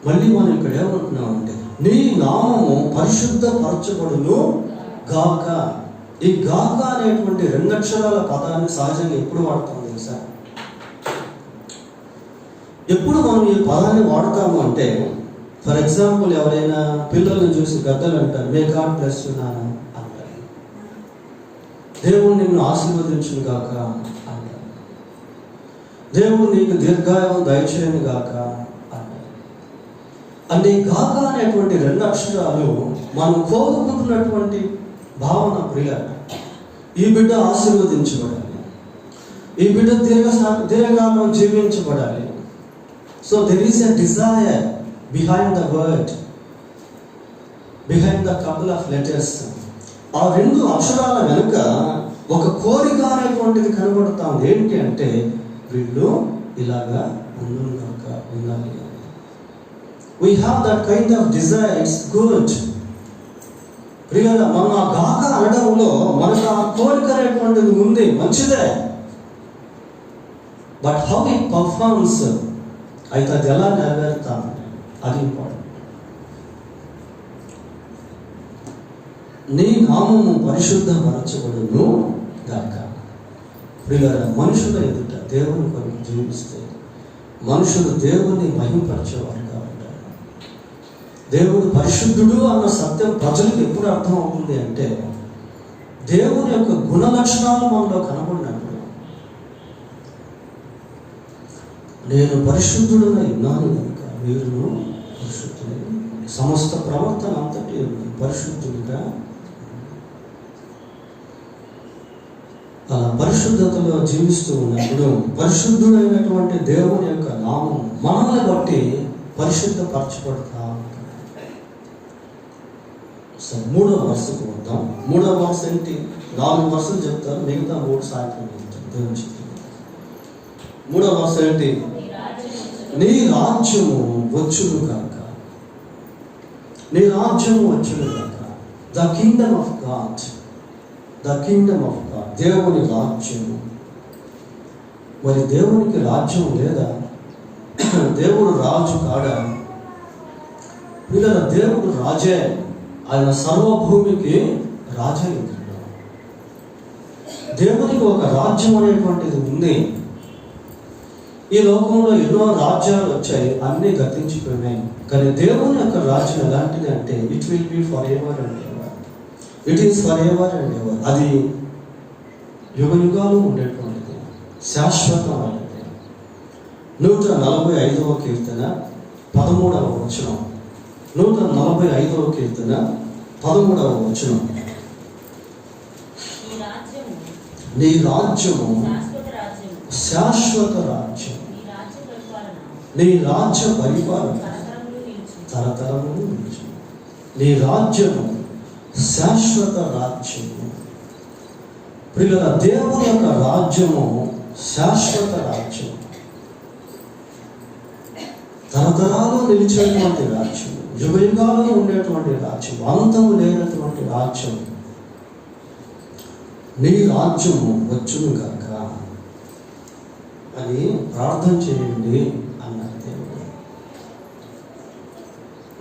A: మళ్ళీ మనం ఇక్కడ ఏమంటున్నామంటే, నీ నామము పరిశుద్ధపరచబడును గాక. ఈ గాక అనేటువంటి 2 అక్షరాల పదాన్ని సహజంగా ఎప్పుడు వాడతాం తెలుసా? ఎప్పుడు మనం ఈ పదాన్ని వాడతాము అంటే, ఫర్ ఎగ్జాంపుల్ ఎవరైనా పిల్లల్ని చూసి పెద్దలు అంటారు, మే గాడ్ బ్లెస్ యు నాన్న అంటారు. దేవుడు నిన్ను ఆశీర్వదించును గాక అంటారు. దేవుడు నీకు దీర్ఘాయువు దయచేయను గాక అంటారు. అంటే గాక అనేటువంటి 2 అక్షరాలు మనం కోరుకుంటున్నటువంటి భావన. ప్రియ, ఈ బిడ్డ ఆశీర్వదించబడాలి, ఈ బిడ్డ దీర్ఘకాలం జీవించబడాలి. So there is a desire behind the word, behind the couple of letters. ఆ 2 అక్షరాల వెనుక ఒక కోరిక అనేటువంటిది కనబడుతుంది. ఏంటి అంటే, వీళ్ళు ఇలాగా ఉండాలి. We have that kind of desire. It's good. ప్రియులారా, మనం ఆ గాక అనడంలో మనకు ఆ కోరిక అనేటువంటిది ఉంది, మంచిదే. బట్ హౌ ఇట్ పర్ఫార్మ్స్, అయితే అది ఎలా నెరవేరుతాం, అది ఇంపార్టెంట్. నీ నామము పరిశుద్ధపరచబడును గాక. ప్రియులారా, మనుషుల ఎదుట దేవుని కొరకు జీవిస్తే మనుషులు దేవుని మహిమపరిచేవారుగా ఉంటారు. దేవుడు పరిశుద్ధుడు అన్న సత్యం ప్రజలకు ఎప్పుడు అర్థం అవుతుంది అంటే దేవుని యొక్క గుణ లక్షణాలు మనలో కనబడినప్పుడు. నేను పరిశుద్ధుడనై ఉన్నాను కనుక మీరు పరిశుద్ధులై సమస్త ప్రవర్తన అంతటి పరిశుద్ధుడిగా అలా పరిశుద్ధతలో జీవిస్తూ ఉన్నప్పుడు పరిశుద్ధుడైనటువంటి దేవుని యొక్క నామం మనల్ని బట్టి పరిశుద్ధపరచబడతా. సరే, 3వ వరుసకు వద్దాం. 3వ వరుస ఏంటి? 4 వరుసలు చెప్తారు, మిగతా 3 సాయంత్రం దేవుని చెప్తారు. 3వ వరుస ఏంటి? నీ రాజ్యము వచ్చును కాక. నీ రాజ్యము వచ్చును కాక. The Kingdom of God, the Kingdom of God, దేవుని రాజ్యము. మరి దేవునికి రాజ్యం లేదా? దేవుడు రాజు కాడా? పిల్లల, దేవుడు రాజే. ఆయన సర్వభూమికి రాజై ఉన్నాడు. దేవునికి ఒక రాజ్యం అనేటువంటిది ఉంది. ఈ లోకంలో ఎన్నో రాజ్యాలు వచ్చాయి, అన్నీ గతించిపోయినాయి. కానీ దేవుని యొక్క రాజ్యం ఎలాంటిది అంటే it will be for ever and ever. It is for ever and ever. అది యుగ యుగాలు ఉండేటువంటిది, శాశ్వతమైనది. 145వ కీర్తన 13వ వచనం. 145వ కీర్తన 13వ వచనం. నీ రాజ్యము శాశ్వత రాజ్యం, నీ రాజ్య పరిపాలన తరతరములు నిలిచు. నీ రాజ్యము శాశ్వత రాజ్యము. ప్రియుల, దేవుని యొక్క రాజ్యము శాశ్వత రాజ్యం, తరతరాలు నిలిచేటువంటి రాజ్యం, యుగ యుగాలలో ఉండేటువంటి రాజ్యం, అంతము లేనటువంటి రాజ్యం. నీ రాజ్యము వచ్చును గాక అని ప్రార్థన చేయండి అన్నారు దేవుడు.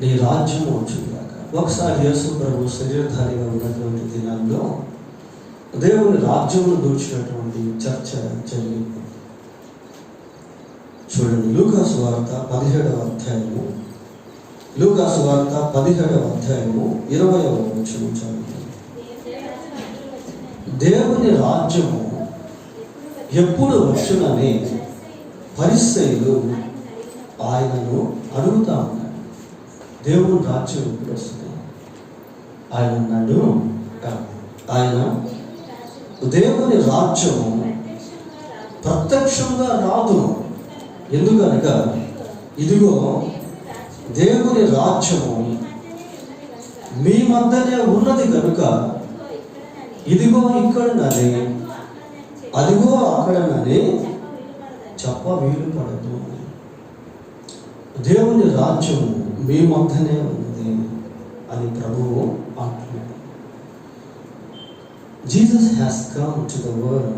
A: నీ రాజ్యము వచ్చును గాక. ఒకసారి యేసు ప్రభు శరీరధారిగా ఉన్నటువంటి దినాల్లో దేవుని రాజ్యమును దూచినటువంటి చర్చ జరిగింది. చూడండి, లూకాసు వార్త 17వ అధ్యాయము, లూకాసు వార్త 17వ అధ్యాయము 20వ వచనం చదువుతుంది. దేవుని రాజ్యము ఎప్పుడు వచ్చునని పరిసయ్యులు ఆయనను అడుగుతా ఉన్నారు. దేవుని రాజ్యం ఎప్పుడు వస్తుంది? ఆయన అన్నాడు, ఆయన దేవుని రాజ్యము ప్రత్యక్షంగా రాదు. ఎందుకనగా ఇదిగో దేవుని రాజ్యము మీ మధ్యనే ఉన్నది కనుక ఇదిగో ఇక్కడనని అదిగో అక్కడనని చెప్ప వీలు పడదు. దేవుని రాజ్యము మీ మధ్యనే ఉన్నది అని ప్రభువు అంటున్నాడు. Jesus has come to the world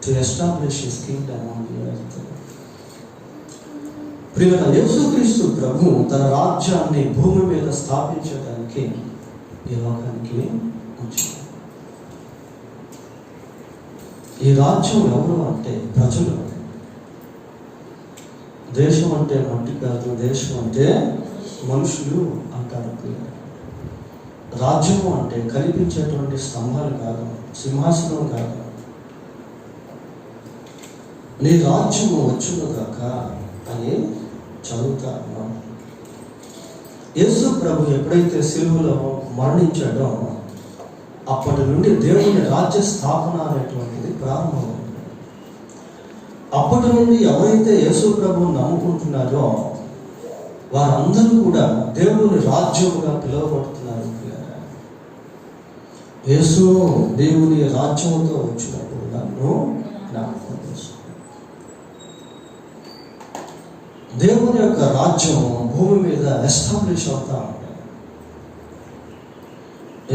A: to establish his kingdom on the earth. ప్రియమైన యేసుక్రీస్తు ప్రభు తన రాజ్యాన్ని భూమి మీద స్థాపించడానికి ఈ లోకానికి వచ్చాడు. ఈ రాజ్యం ఎవరు అంటే ప్రజలు. దేశం అంటే మట్టి కాదు, దేశం అంటే మనుషులు అంటారు. రాజ్యము అంటే కనిపించేటువంటి స్తంభాలు కాదు, సింహాసనం కాదు. నీ రాజ్యము వచ్చును గాక అని చదువుతా ఉన్నాం. యేసు ప్రభు ఎప్పుడైతే సిలువలో మరణించాడో అప్పటి నుండి దేవుని రాజ్య స్థాపన అనేటువంటిది ప్రారంభమైంది. అప్పటి నుండి ఎవరైతే యేసు ప్రభువు నమ్ముకుంటున్నారో వారందరూ కూడా దేవుని రాజ్యముగా పిలువబడుతున్నారు. యేసు దేవుని రాజ్యముతో వచ్చినప్పుడు నన్ను జ్ఞాపకం చేసుకో. దేవుని యొక్క రాజ్యం భూమి మీద ఎస్టాబ్లిష్ అవుతా ఉంటాయి.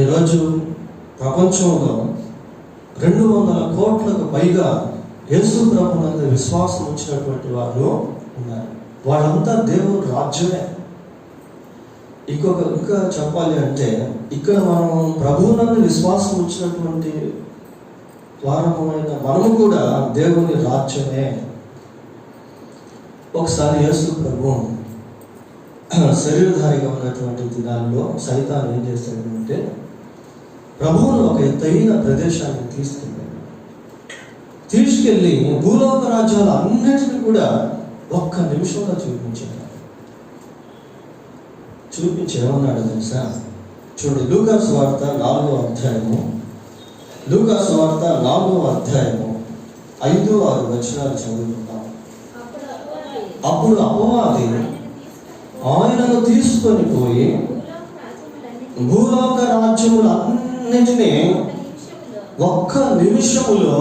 A: ఈరోజు ప్రపంచంలో 200 కోట్లకు పైగా యేసు ప్రభునందు విశ్వాసం వచ్చినటువంటి వారు ఉన్నారు. వాళ్ళంతా దేవుని రాజ్యమే. ఇంకా చెప్పాలి అంటే ఇక్కడ మనం ప్రభువునందు విశ్వాసం వచ్చినటువంటి వారమైన మనము కూడా దేవుని రాజ్యమే. ఒకసారి యేసు ప్రభు శరీరధారిగా ఉన్నటువంటి దినాల్లో సైతాన్ ఏం చేస్తాడంటే ప్రభువును ఒక ఎత్తైన ప్రదేశానికి తీసుకెళ్ళి భూలోక రాజ్యాలు అన్నిటిని కూడా ఒక్క నిమిషంలో చూపించేమన్నాడు తెలుసా? చూడండి, లూకాసు వార్త 4వ అధ్యాయము, లూకాసు వార్త 4వ అధ్యాయము 5-6 వచనాలు చదువుకుందాం. అప్పుడు అపవాది ఆయనను తీసుకొని పోయి భూలోక రాజ్యములన్నిటినీ ఒక్క నిమిషములో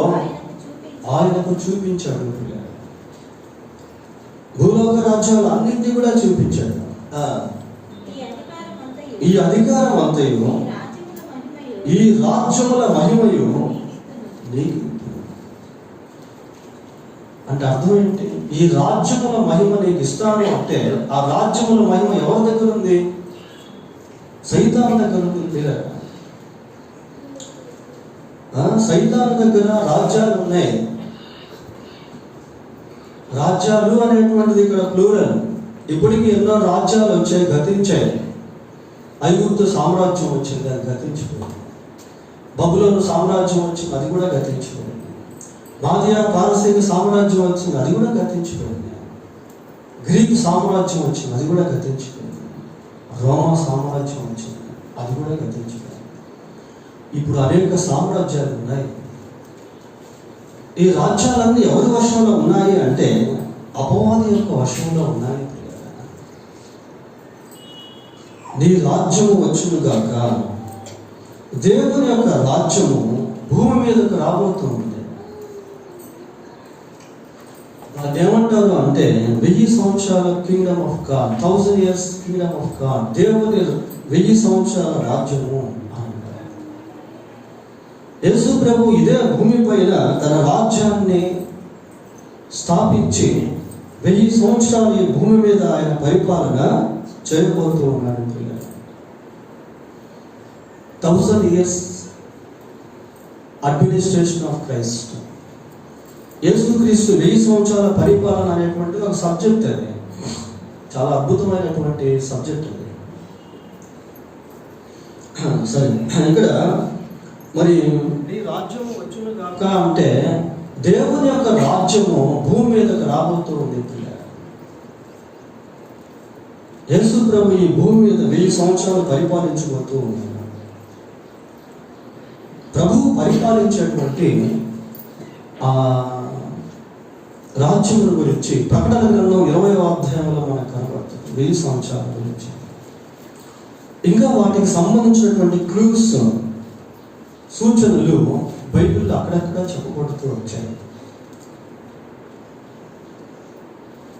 A: ఆయనకు చూపించాడు. భూలోక రాజ్యాలు అన్నింటినీ కూడా చూపించాడు. ఈ అధికారం అంతయు ఈ రాజ్యముల మహిమయు నీకు. అంటే అర్థం ఏంటి? ఈ రాజ్యముల మహిమ నీకు ఇస్తాను అంటే ఆ రాజ్యముల మహిమ ఎవరి దగ్గర ఉంది? సైతాను దగ్గర ఉంది. సైతాను దగ్గర రాజ్యాలు ఉన్నాయి. రాజ్యాలు అనేటువంటిది ఇక్కడ ప్లూరల్. ఇప్పటికీ ఎన్నో రాజ్యాలు వచ్చాయి, గతించాయి. ఐగుప్తు సామ్రాజ్యం వచ్చింది, అది గతించిపోయింది. బబులోను సామ్రాజ్యం వచ్చింది, అది కూడా గతించిపోయింది. మాదియా పారసీక సామ్రాజ్యం వచ్చింది, అది కూడా గతించిపోయింది. గ్రీక్ సామ్రాజ్యం వచ్చింది, అది కూడా గతించిపోయింది. రోమా సామ్రాజ్యం వచ్చింది, అది కూడా గతించిపోయింది. ఇప్పుడు అనేక సామ్రాజ్యాలు ఉన్నాయి. ఈ రాజ్యాలన్నీ ఎవరి వశంలో ఉన్నాయి అంటే అపవాది యొక్క వశంలో ఉన్నాయి. నీ రాజ్యము వచ్చును గాక. దేవుని యొక్క రాజ్యము భూమి మీదకు రాబోతుంది. ఏమంటారు అంటే 1000 సంవత్సరాల Kingdom of God, 1000 years Kingdom of God. దేవుని 1000 సంవత్సరాల రాజ్యము అంటారు. యేసు ప్రభు ఇదే భూమి పైన తన రాజ్యాన్ని స్థాపించి 1000 సంవత్సరాలు ఈ భూమి మీద ఆయన పరిపాలన చేయబోతూ ఉన్నాడు. 1000 years అడ్మినిస్ట్రేషన్ ఆఫ్ క్రైస్ట్. యేసుక్రీస్తు 1000 సంవత్సరాల పరిపాలన అనేటువంటిది ఒక సబ్జెక్ట్. అది చాలా అద్భుతమైనటువంటి సబ్జెక్ట్ అది. సరే, ఇక్కడ మరి ఈ రాజ్యము వచ్చును గాక అంటే దేవుని యొక్క రాజ్యము భూమి మీదకు రాబోతూ ఉంది. యేసు ప్రభు ఈ భూమి మీద 1000 సంవత్సరాలు పరిపాలించబోతూ ఉన్నాడు. ప్రభువు పరిపాలించేటువంటి ఆ రాజ్యముల గురించి ప్రకటన గ్రంథం 20వ అధ్యాయంలో మనకు కనబడుతుంది. 1000 సంవత్సరాల గురించి, ఇంకా వాటికి సంబంధించినటువంటి క్లూస్, సూచనలు బైబిల్లో అక్కడక్కడ చెప్పబడుతూ వచ్చాయి.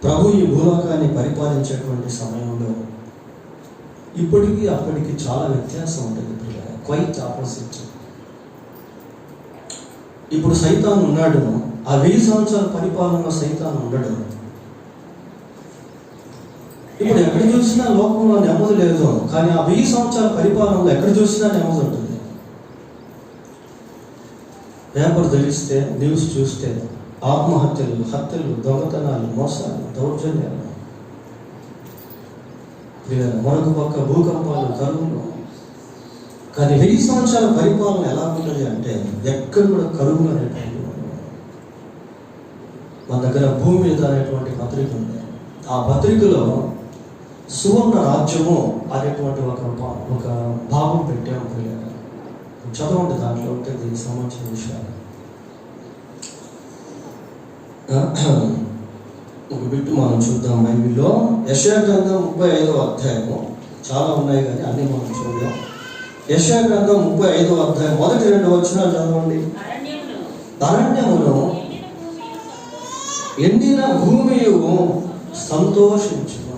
A: ప్రభు ఈ భూలోకాన్ని పరిపాలించేటువంటి సమయంలో ఇప్పటికీ అప్పటికి చాలా వ్యత్యాసం ఉంటుంది. Quite opposite. ఇప్పుడు సైతాను ఉన్నాడు, ఆ 1000 సంవత్సరాల పరిపాలనలో సైతాను ఉండడు. ఇప్పుడు ఎక్కడ చూసినా లోకంలో నెమ్మది లేదు, కానీ ఆ 1000 సంవత్సరాల పరిపాలనలో ఎక్కడ చూసినా నెమ్మది ఉంటుంది. పేపర్ తెలిస్తే, న్యూస్ చూస్తే ఆత్మహత్యలు, హత్యలు, దొంగతనాలు, మోసాలు, దౌర్జన్యాలు, మరొక పక్క భూకంపాలు, కరువులు. కానీ 1000 సంవత్సరాల పరిపాలన ఎలా ఉంటుంది అంటే ఎక్కడ కూడా కరువులు అనేటువంటి. మన దగ్గర భూమి మీద అనేటువంటి పత్రిక ఉంది. ఆ పత్రికలో సువర్ణ రాజ్యము అనేటువంటి ఒక భాగం పెట్టాము. చదవండి, దాంట్లో ఉంటే దీనికి సంబంధించిన విషయాలు. ఒక బిట్టు మనం చూద్దాం. బైబిల్లో యెషయా గ్రంథం 35వ అధ్యాయము. చాలా ఉన్నాయి కానీ అన్ని మనం చూద్దాం. యెషయా గ్రంథం 35వ అధ్యాయం మొదటి 2 వచనాలు చదవండి. అరణ్యమును ఎండిన భూమియు సంతోషించును.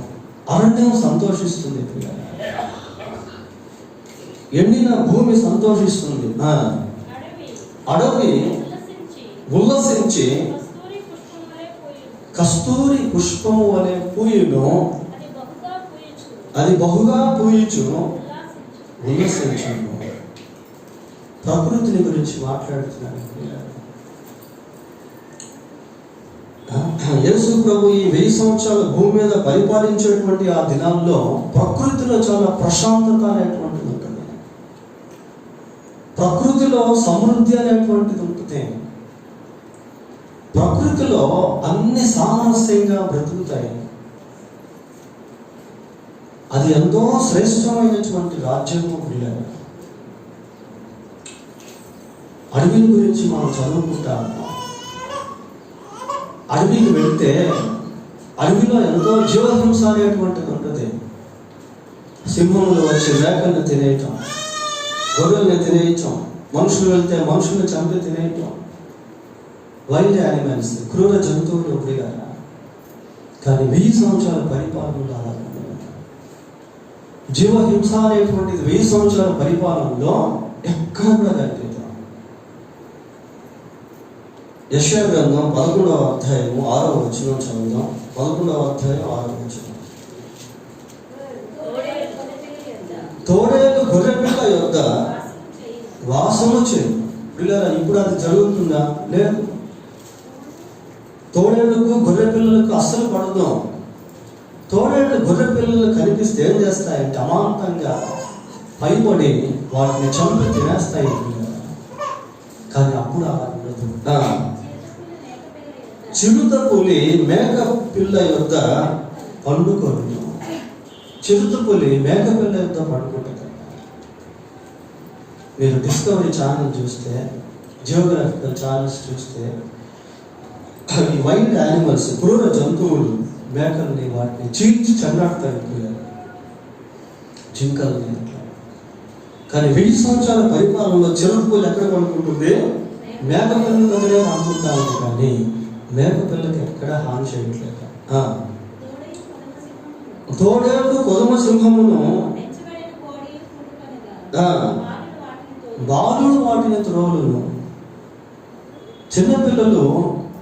A: అరణ్యం సంతోషిస్తుంది, ఎండిన భూమి సంతోషిస్తుంది, అడవి ఉల్లసించి కస్తూరి పుష్పము అనే పూయును అది బహుగా పూయించును, ఉల్లసించును. ప్రకృతిని గురించి మాట్లాడుతున్నాను. యేసు ప్రభు ఈ 1000 సంవత్సరాల భూమి మీద పరిపాలించేటువంటి ఆ దినాల్లో ప్రకృతిలో చాలా ప్రశాంతత అనేటువంటిది ఉంటుంది. ప్రకృతిలో సమృద్ధి అనేటువంటిది ఉంటుంది. ప్రకృతిలో అన్ని సామరస్యంగా బ్రతుకుతాయి. అది ఎంతో శ్రేష్టమైనటువంటి రాజ్యము. పిల్లలు, అడవిని గురించి మనం చదువుకుంటాము. అడవికి వెళ్తే అడవిలో ఎంతో జీవహింస అనేటువంటిది ఉంటుంది. సింహములు వచ్చి మేకల్ని తినేయటం, గొర్రెల్ని తినేయటం, మనుషులు వెళ్తే మనుషుల్ని చంపి తినేయటం, వైల్డ్ యానిమల్స్, క్రూర జంతువులు ఉపయోగాల. కానీ 1000 సంవత్సరాల పరిపాలనలో అలా జీవహింస అనేటువంటిది 1000 సంవత్సరాల పరిపాలనలో ఎక్కడ కూడా కనిపిస్తాం. యెషయా గ్రంథం 11వ అధ్యాయము 6వ వచనం చదువుదాం. 11వ అధ్యాయం 6వ వచనం. తోడేలు గొర్రెపిల్ల యొద్ద వాసము చేయు. పిల్లరా, ఇప్పుడు అది జరుగుతుందా? లేదు. తోడేళ్లకు గొర్రెపిల్లలకు అస్సలు పడదు. తోడేళ్ళు గొర్రెపిల్లలు కనిపిస్తే ఏం చేస్తాయంటే అమాంతంగా పైపడి వాటిని చంపి తినేస్తాయి. కానీ అప్పుడు అలా ఉండదు. చిరుత పులి మేక పిల్ల యొద్ద పండుకొని, చిరుత పులి మేక పిల్ల యొద్ద పండుకుంటుంది. మీరు డిస్కవరీ ఛానల్ చూస్తే, జియోగ్రఫికల్ ఛానల్స్ చూస్తే, ఈ వైల్డ్ యానిమల్స్, క్రూర జంతువులు మేకల్ని వాటిని చీల్చి చండాడుతాయి, జింకల్ని. కానీ 1000 సంవత్సరాల పరిపాలనలో చిరుత పులి ఎక్కడ పండుకుంటుంది? మేక పిల్లల దగ్గరే పండుకుంటాను. కానీ మేక పిల్లకి ఎక్కడ హాని చేయట్లేదు. తోడేళ్ళు కొదమ సింహమును బాలుడు వాటిని త్రోలును. చిన్నపిల్లలు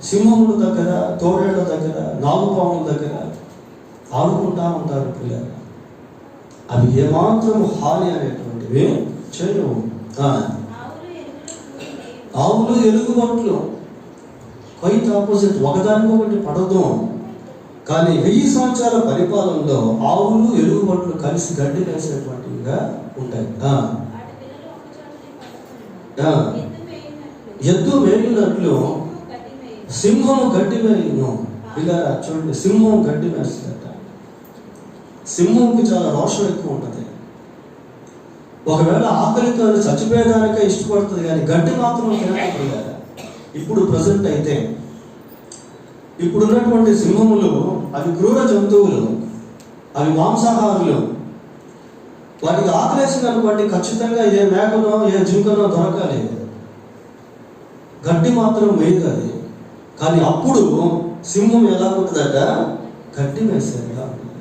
A: సింహముల దగ్గర, తోడేళ్ల దగ్గర, నాగుపాముల దగ్గర ఆడుకుంటా ఉంటారు పిల్లలు. అవి ఏమాత్రం హాని అనేటువంటివి చేయవు. ఆవులు ఎలుగుబంట్లు క్వైట్ ఆపోజిట్, ఒకదానికొకటి పడదు. కానీ 1000 సంవత్సరాల పరిపాలనలో ఆవులు ఎలుగుబంట్లు కలిసి గడ్డి వేసేటువంటివిగా ఉంటాయి. ఎద్దు వేయినట్లు సింహము గడ్డి వేయును. ఇలా చూడండి, సింహం గడ్డి వేస్తుందట. సింహంకి చాలా రోషం ఎక్కువ ఉంటుంది. ఒకవేళ ఆకలితో చచ్చిపోయేదానికే ఇష్టపడుతుంది, కానీ గడ్డి మాత్రం తినకపోయారు. ఇప్పుడు ప్రజెంట్ అయితే ఇప్పుడున్నటువంటి సింహములు అవి క్రూర జంతువులు, అవి మాంసాహారులు. వాటికి ఆకలేసి అనుకోండి, ఖచ్చితంగా ఏ మేకనో ఏ జింకనో దొరకాలి, గడ్డి మాత్రం వేయదు అది. కానీ అప్పుడు సింహం ఎలా ఉంటుందట? గడ్డి వేసేదిగా ఉంటుంది.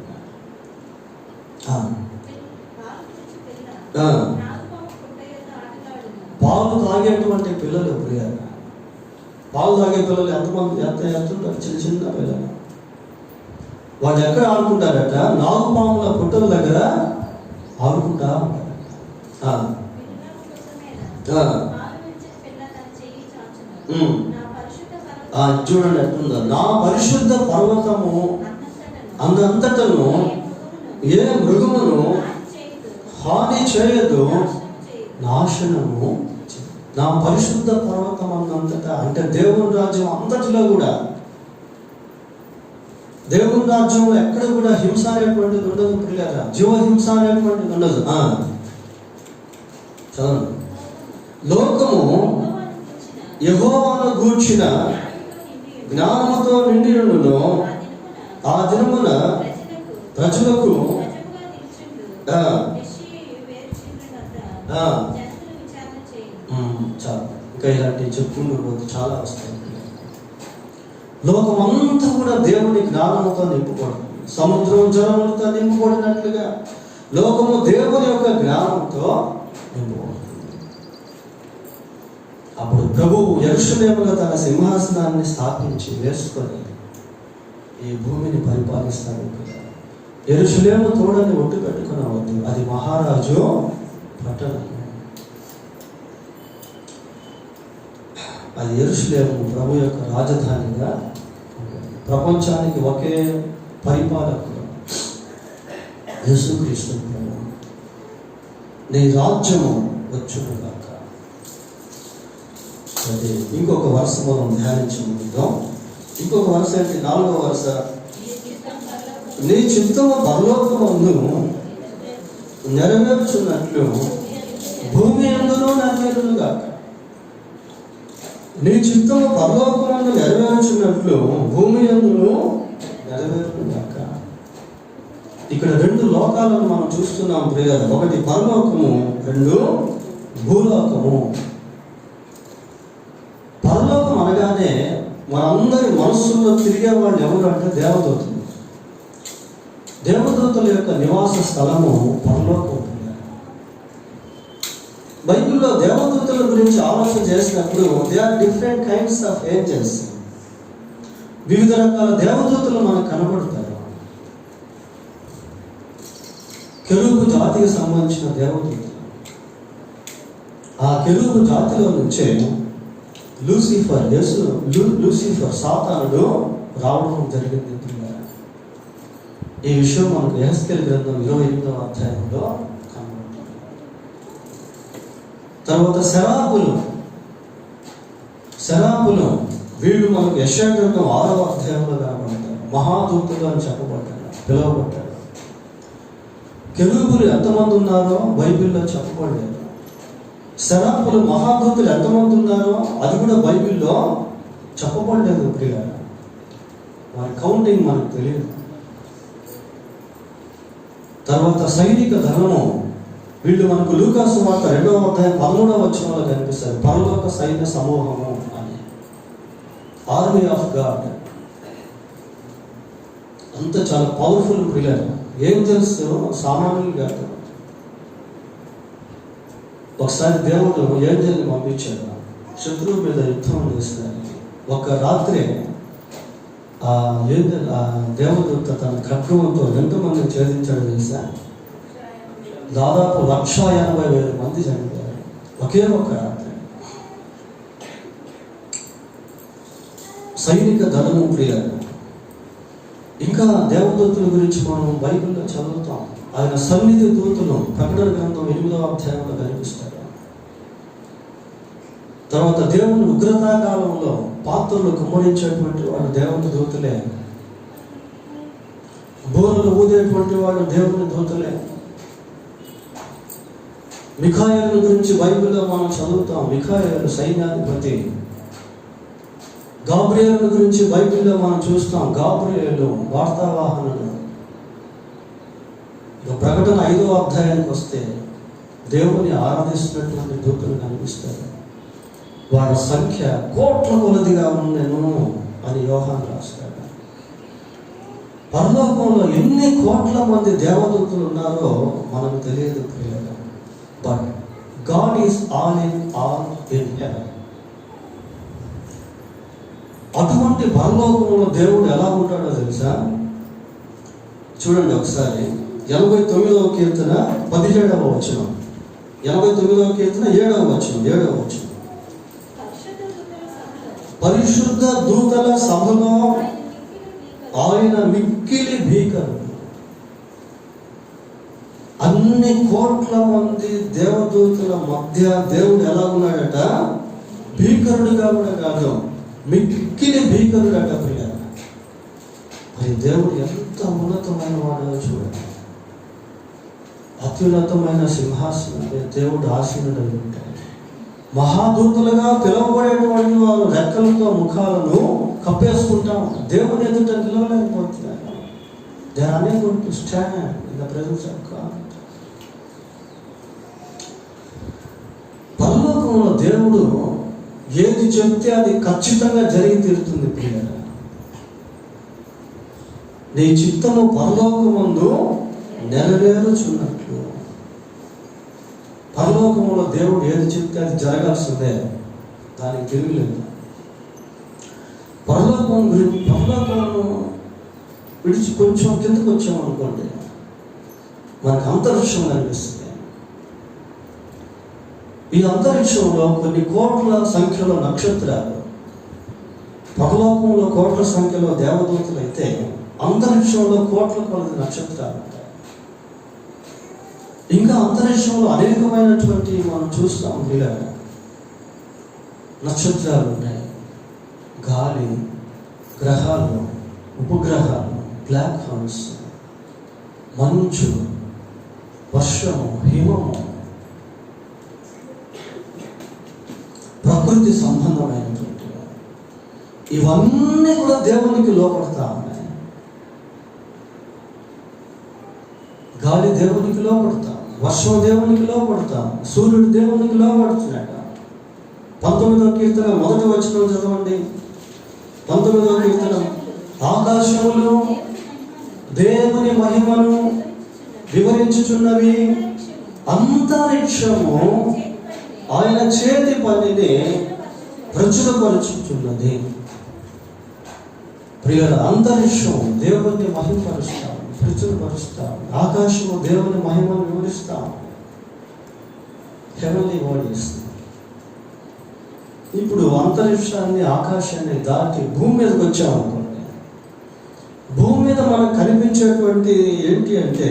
A: పాలు తాగేటువంటి పిల్లలు ప్రియారు. పాలు తాగే పిల్లలు ఎంతమంది ఎంతుంటారు? చిన్న చిన్న పిల్లలు. వాళ్ళు ఎక్కడ ఆడుకుంటారట? నాగుపాముల పుట్టల దగ్గర ఆడుకుంటా ఉంటారు. చూడండి ఎట్లుందో. నా పరిశుద్ధ పర్వతము అందంతటను ఏ మృగమును హాని చేయదు, నాశనము. నా పరిశుద్ధ పర్వతం అందంతటా అంటే దేవుని రాజ్యం అంతటిలో కూడా, దేవుని రాజ్యంలో ఎక్కడ కూడా హింస అనేటువంటిది ఉండదు పిల్లరా. జీవహింస అనేటువంటిది ఉండదు. చదవండి. లోకము యెహోవాను గూర్చిన జ్ఞానముతో నిండినను ఆ దినమున ప్రజలకు చాలు. ఇంకా ఇలాంటివి చెప్పుకుంటూ పోతే చాలా వస్తాయి. లోకమంతా కూడా దేవుని జ్ఞానంతో నింపుకోవడం, సముద్రం జలములతో నింపుకోడినట్లుగా లోకము దేవుని యొక్క జ్ఞానంతో నింపుకోవడం. అప్పుడు ప్రభువు యెరూషలేములో తన సింహాసనాన్ని స్థాపించి వేసుకొని ఈ భూమిని పరిపాలిస్తాడు. యెరూషలేము తోడని ఒట్టు పెట్టుకునవద్దు, అది మహారాజు పట్టణం. అది యెరూషలేము ప్రభు యొక్క రాజధానిగా, ప్రపంచానికి ఒకే పరిపాలకుడు యేసుక్రీస్తు ప్రభు. నీ రాజ్యము వచ్చునుగాక. అదే ఇంకొక వరుస మనం ధ్యానించుకుందాం. ఇంకొక వరుస ఏంటి? 4వ వరుస, నీ చిత్తము పరలోకమందు నెరవేర్చున్నట్లు భూమి యందును నెరవేరునుగాక. నీ చిత్తము పరలోకమందు నెరవేర్చున్నట్లు భూమి యందును నెరవేరునుగాక. ఇక్కడ 2 లోకాలను మనం చూస్తున్నాం ప్రియులారా. ఒకటి పరలోకము, 2 భూలోకము. పరలోకం అనగానే మనందరి మనస్సుల్లో తిరిగే వాళ్ళు ఎవరు అంటే దేవదూతలు. దేవదూతల యొక్క నివాస స్థలము పరలోకం. బైబిల్లో దేవదూతల గురించి ఆలోచన చేసినప్పుడు they are different kinds of angels. వివిధ రకాల దేవదూతలు మనకు కనబడతారు. కెరూబు జాతికి సంబంధించిన దేవదూతలు. ఆ కెరూబు జాతిలో నుంచే లూసిఫర్ సాతానుడు రావడం జరిగింది. ఈ విషయం మనకు యెహెజ్కేలు గ్రంథం 28వ అధ్యాయంలో కనబడుతుంది. తర్వాత శరాపులు వీళ్ళు మనకు యెషయా గ్రంథం 6వ అధ్యాయంలో కనబడతారు. మహాదూతులు అని పిలువబడ్డారు. కెరూబులు ఎంతమంది ఉన్నారో బైబిల్లో చెప్పబడలేదు. శరాపులు మహాదూతులు ఎంతమంది ఉన్నారో అది కూడా బైబిల్లో చెప్పబడలేదు. ప్రియులారా, వారి కౌంటింగ్ మనకు తెలియదు. తర్వాత సైనిక దళము, వీళ్ళు మనకు లూకా సువార్త 2వ అధ్యాయం 13వ వచనంలో కనిపిస్తారు. పరలోక సైన్య సమూహము అని, ఆర్మీ ఆఫ్ గాడ్. అంత చాలా పవర్ఫుల్ ప్రియులారా. ఏంజెల్స్ సామాన్యులు కాదు. ఒకసారి దేవుడు ఏంజెల్ని పంపించాడు శత్రువు మీద యుద్ధం చేసినానికి. ఒక రాత్రి ఆ దేవదూత తన ఖడ్గంతో ఎంతమందిని ఛేదించాడు తెలుసా? దాదాపు 1,80,000 మంది చనిపోయారు ఒకే ఒక రాత్రి. సైనిక దళము ప్రియారు. ఇంకా దేవదూతుల గురించి మనం బైబిల్లో చదువుతాం. ఆయన సన్నిధి దూతలు ప్రకటన గ్రంథం 8వ అధ్యాయంలో కనిపిస్తారు. తర్వాత దేవుని ఉగ్రతాకాలంలో పాత్రలు కుమ్మరించేటువంటి వాడు దేవుని దూతలే. బోరులు ఊదేటువంటి వాడు దేవుని దూతలే. మిఖాయేలు గురించి బైబిల్లో మనం చదువుతాం. మిఖాయేలు సైన్యాధిపతి. గాబ్రియేలు గురించి బైబిల్లో మనం చూస్తాం. గాబ్రియేలు వార్తావాహనుడు. ప్రకటన 5వ అధ్యాయానికి వస్తే దేవుని ఆరాధిస్తున్నటువంటి దూతలు కనిపిస్తారు. వారి సంఖ్య కోట్ల కొలదిగా ఉండెను అని యోహాను రాస్తాడు. పరలోకంలో ఎన్ని కోట్ల మంది దేవదూతలు ఉన్నారో మనకు తెలియదు ప్రియులారా. But God is all in heaven. అటువంటి పరలోకంలో దేవుడు ఎలా ఉంటాడో తెలుసా? చూడండి ఒకసారి 89వ కీర్తన 17వ వచనం. 89వ కీర్తన 7వ వచనం. పరిశుద్ధ దూతల సభలో ఆయన మిక్కిలి భీకరుడు. అన్ని కోట్ల మంది దేవదూతల మధ్య దేవుడు ఎలా ఉన్నాడట? భీకరుడుగా కూడా కాదు, మిక్కిలి భీకరుడట ప్రియులారా. మరి దేవుడు ఎంత ఉన్నతమైన వాడో చూడండి. అత్యున్నతమైన సింహాసనం దేవుడు ఆసీనుడై ఉంటాడు. మహాదూతలుగా పిలువబడేటువంటి వారు రెక్కలతో ముఖాలను కప్పేసుకుంటా ఉంటారు. దేవుని ఎదుట నిలవలేకపోతున్నారు. They are unable to stand in the presence of God. పరలోకంలో దేవుడు ఏది చెప్తే అది ఖచ్చితంగా జరిగి తీరుతుంది ప్రియులారా. నీ చిత్తము పరలోకమందు నెరవేరుచున్నట్లు. పరలోకంలో దేవుడు ఏది చెప్తే అది జరగాల్సిందే, దానికి తిరుగులేదు. పరలోకంలో విడిచి కొంచెం కిందకు వచ్చామనుకోండి, మనకు అంతరిక్షం కనిపిస్తుంది. ఈ అంతరిక్షంలో కొన్ని కోట్ల సంఖ్యలో నక్షత్రాలు, పరలోకంలో కోట్ల సంఖ్యలో దేవదూతలు అయితే అంతరిక్షంలో కోట్ల కొలది నక్షత్రాలు ఉంటాయి. ఇంకా అంతరిక్షంలో అనేకమైనటువంటి మనం చూస్తాం, ఇలా నక్షత్రాలు ఉన్నాయి, గాలి, గ్రహాలు, ఉపగ్రహాలు, బ్లాక్ హోల్స్, మంచు, వర్షము, హిమము, ప్రకృతి సంబంధమైనటువంటి ఇవన్నీ కూడా దేవునికి లోపడతా ఉన్నాయి. గాలి దేవునికి లోపడతాం, వర్షం దేవునికి లోపడతాం, సూర్యుడు దేవునికి లోపడుతున్నాడు. 19వ కీర్తన 1వ వచనం చదవండి. 19వ కీర్తన, ఆకాశములు దేవుని మహిమను వివరించుచున్నవి, అంతరిక్షము ఆయన చేతి పనిని ప్రచురపరుచుచున్నది. ప్రియుల, అంతరిక్షం దేవుని మహిమపరుస్తాం, ప్రచురపరుస్తాం. ఆకాశము దేవుని మహిమను వివరిస్తాం. Heavenly bodies. ఇప్పుడు అంతరిక్షాన్ని, ఆకాశాన్ని దాటి భూమి మీదకి వచ్చామనుకోండి, భూమి మీద మనకు కనిపించేటువంటి ఏంటి అంటే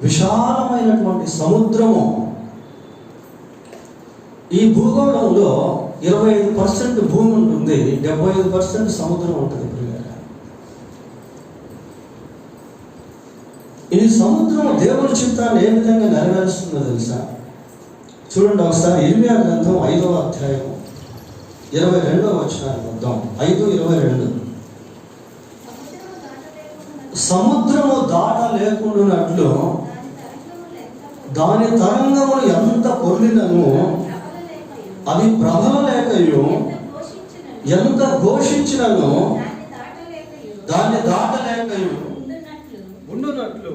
A: విశాలమైనటువంటి సముద్రము. ఈ భూగోళంలో 25% భూమి ఉంటుంది, 75% సముద్రం ఉంటుంది. ఈ సముద్రం దేవుని చిత్తాన్ని ఏ విధంగా నెరవేరుస్తుందో తెలుసా? చూడండి ఒకసారి ఇర్మియా గ్రంథం 5వ అధ్యాయం 22వ వచనాన్ని వద్దాం. 5:22. సముద్రము దాట లేకుండానట్లు దాని తరంగములు ఎంత పొర్లినను అవి ప్రబలలేకయు, ఎంత ఘోషించినను దాన్ని దాటలేకయు ఉండునట్లు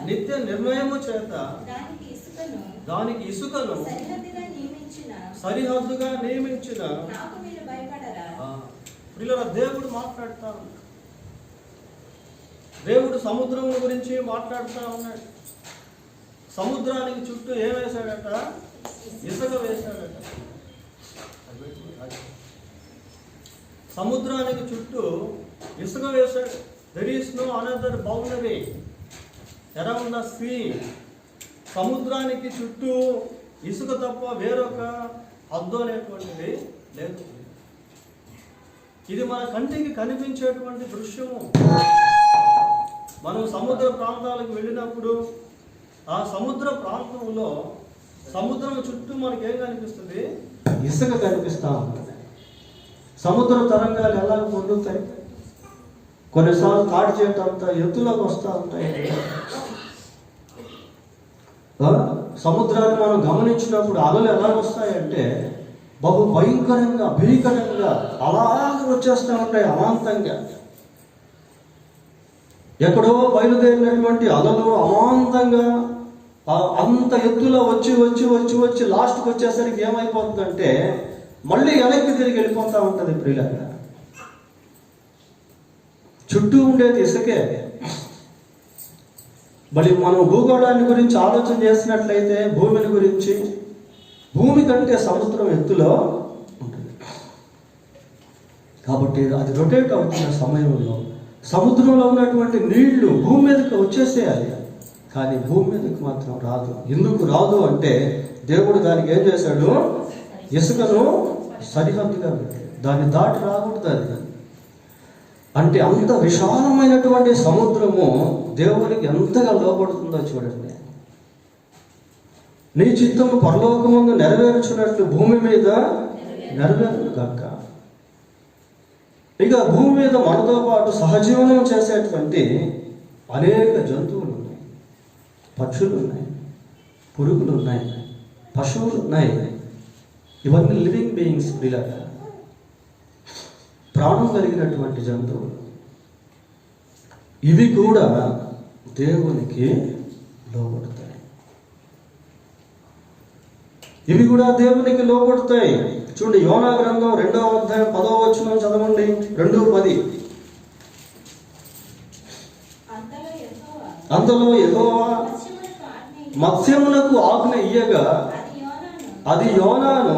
A: నిత్య నిర్ణయము చేత దానికి ఇసుకను సరిహద్దుగా నియమించిన పిల్లల దేవుడు మాట్లాడుతా ఉన్నాడు. దేవుడు సముద్రం గురించి మాట్లాడుతూ ఉన్నాడు. సముద్రానికి చుట్టూ ఏం వేశాడట? ఇసుక వేశాడట. సముద్రానికి చుట్టూ ఇసుక వేశాడు. There is no another boundary around the sea. సముద్రానికి చుట్టూ ఇసుక తప్ప వేరొక హద్దు అనేటువంటిది లేదు. ఇది మన కంటికి కనిపించేటువంటి దృశ్యము. మనం సముద్ర ప్రాంతాలకు వెళ్ళినప్పుడు ఆ సముద్ర ప్రాంతంలో సముద్రం చుట్టూ మనకేం కనిపిస్తుంది? ఇసుక కనిపిస్తూ ఉంటుంది. సముద్ర తరంగాలు ఎలా పొందుతాయి? కొన్నిసార్లు తాటి చెట్టు అంతా ఎత్తులోకి వస్తూ ఉంటాయి. సముద్రాన్ని మనం గమనించినప్పుడు అలలు ఎలా వస్తాయంటే బహు భయంకరంగా, భీకరంగా అలాగే వచ్చేస్తూ ఉంటాయి అమాంతంగా. ఎక్కడో బయలుదేరినటువంటి అలలు అమాంతంగా అంత ఎత్తులో వచ్చి వచ్చి వచ్చి వచ్చి లాస్ట్కి వచ్చేసరికి ఏమైపోతుందంటే మళ్ళీ వెనక్కి తిరిగి వెళ్ళిపోతూ ఉంటుంది. ప్రియులారా, చుట్టూ ఉండేది ఇసుకే. మరి మనం భూగోళాన్ని గురించి ఆలోచన చేసినట్లయితే భూమిని గురించి, భూమి కంటే సముద్రం ఎత్తులో ఉంటుంది. కాబట్టి అది రొటేట్ అవుతున్న సమయంలో సముద్రంలో ఉన్నటువంటి నీళ్లు భూమి మీదకి వచ్చేసేయాలి, కానీ భూమి మీదకి మాత్రం రాదు. ఎందుకు రాదు అంటే దేవుడు దానికి ఏం చేశాడు? ఇసుకను సరిహద్దుగా పెట్టాడు. దాన్ని దాటి రాకూడదు. అది అంటే అంత విశాలమైనటువంటి సముద్రము దేవునికి ఎంతగా లోపడుతుందో చూడండి. నీ చిత్తము పరలోకమందు నెరవేర్చినట్లు భూమి మీద నెరవేరును గాక. ఇక భూమి మీద మనతో పాటు సహజీవనం చేసేటువంటి అనేక జంతువులు ఉన్నాయి, పక్షులు ఉన్నాయి, పురుగులు ఉన్నాయి, పశువులు ఉన్నాయి. ఇవన్నీ లివింగ్ బీయింగ్స్, పిల్లగా ప్రాణం కలిగినటువంటి జంతువులు. ఇవి కూడా దేవునికి లోబడతాయి. ఇవి కూడా దేవునికి లోబడతాయి. చూడండి, యోనా గ్రంథం 2వ అధ్యాయం 10వ వచనం చదవండి. 2:10. అందులో యెహోవా మత్స్యమునకు ఆజ్ఞ ఇయ్యగా అది యోనాను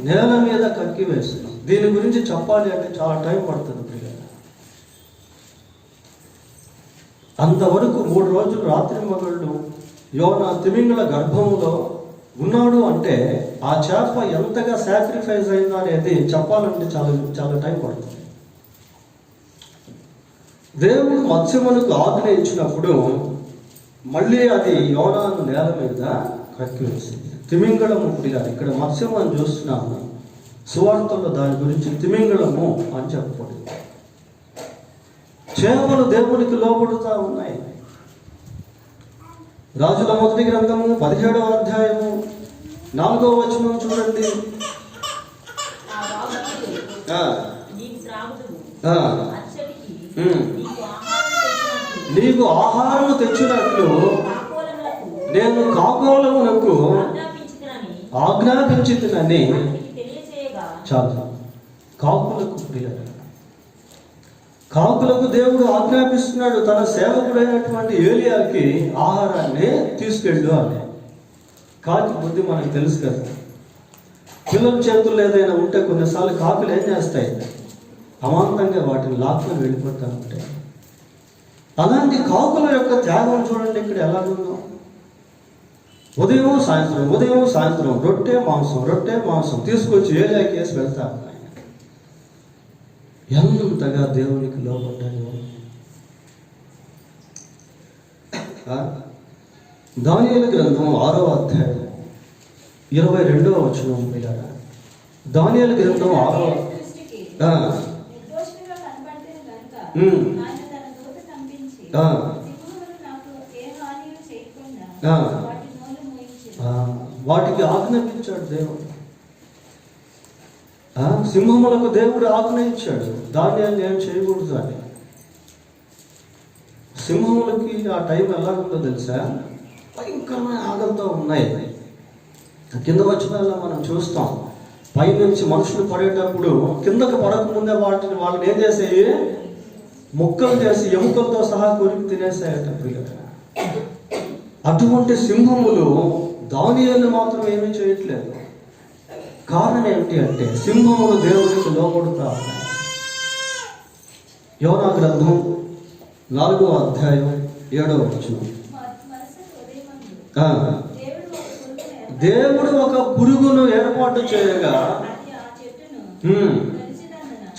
A: నేల మీద కక్కివేస్తుంది. దీని గురించి చెప్పాలి అంటే చాలా టైం పడుతుంది ప్రియులారా. అంతవరకు 3 రోజులు రాత్రి మగళ్ళు యోనా తిమింగల గర్భములో ఉన్నాడు అంటే ఆ చేప ఎంతగా సాక్రిఫైస్ అయిందో అనేది చెప్పాలంటే చాలా చాలా టైం పడుతుంది. దేవుడు మత్స్యమునకు ఆజ్ఞ ఇచ్చినప్పుడు మళ్ళీ అది యోనాను నేల మీద కక్కివేసింది. తిమింగళము ప్రియులారా, ఇక్కడ మత్స్యము అని చూస్తున్నాము, సువార్తల్లో దాని గురించి తిమింగళము అని చెప్పబడింది. చేపలు దేవునికి లోబడుతూ ఉన్నాయి. రాజుల మొదటి గ్రంథము 17వ అధ్యాయము 4వ వచనం చూడండి. నీకు ఆహారము తెచ్చినట్లు నేను కాకోలమునకు ఆజ్ఞాపించితినని. చాలు. కాకులకు దేవుడు ఆజ్ఞాపిస్తున్నాడు తన సేవకుడైనటువంటి ఏలియాకి ఆహారాన్ని తీసుకెళ్ళు అని. కాకి బుద్ధి మనకు తెలుసు కదా. పిల్లల చేతుల్లో ఏదైనా ఉంటే కొన్నిసార్లు కాకులు ఏం చేస్తాయి, అమాంతంగా వాటిని లాక్కొని వెళ్ళిపోతూ ఉంటాయి. అలాంటి కాకుల యొక్క త్యాగం చూడండి ఇక్కడ ఎలాగుందో. ఉదయం సాయంత్రం రొట్టె మాంసం తీసుకొచ్చి ఏలియాకి వేసి వెళ్తా ఉన్నాయి. ఎంతగా దేవునికి లోబడ్డాడు. దానియేలు గ్రంథం 6వ అధ్యాయం 22వ వచనం పిల్లరా. దానియేలు గ్రంథం 6వ వాటికి ఆజ్ఞాపించాడు దేవుడు. సింహములకు దేవుడు ఆజ్ఞ ఇచ్చాడు దానియేలు ఏం చేయకూడదు అని. సింహములకి ఆ టైం ఎలాగుందో తెలుసా, భయంకరమైన ఆకలితో ఉన్నాయి. కింద వచ్చిన మనం చూస్తాం, పైనుంచి మనుషులు పడేటప్పుడు కిందకు పడకముందే వాళ్ళని ఏం చేసేవి, ముక్కలు చేసి ఎముకలతో సహా కొరికి తినేసాయట పిల్లలు. అటువంటి సింహములు దానియేలు మాత్రం ఏమీ చేయట్లేదు. కారణం ఏమిటి అంటే సింహములు దేవునికి లోబడుతా ఉన్నాయి. యోనా గ్రంథం 4వ అధ్యాయం 7వ వచనం. దేవుడు ఒక పురుగును ఏర్పాటు చేయగా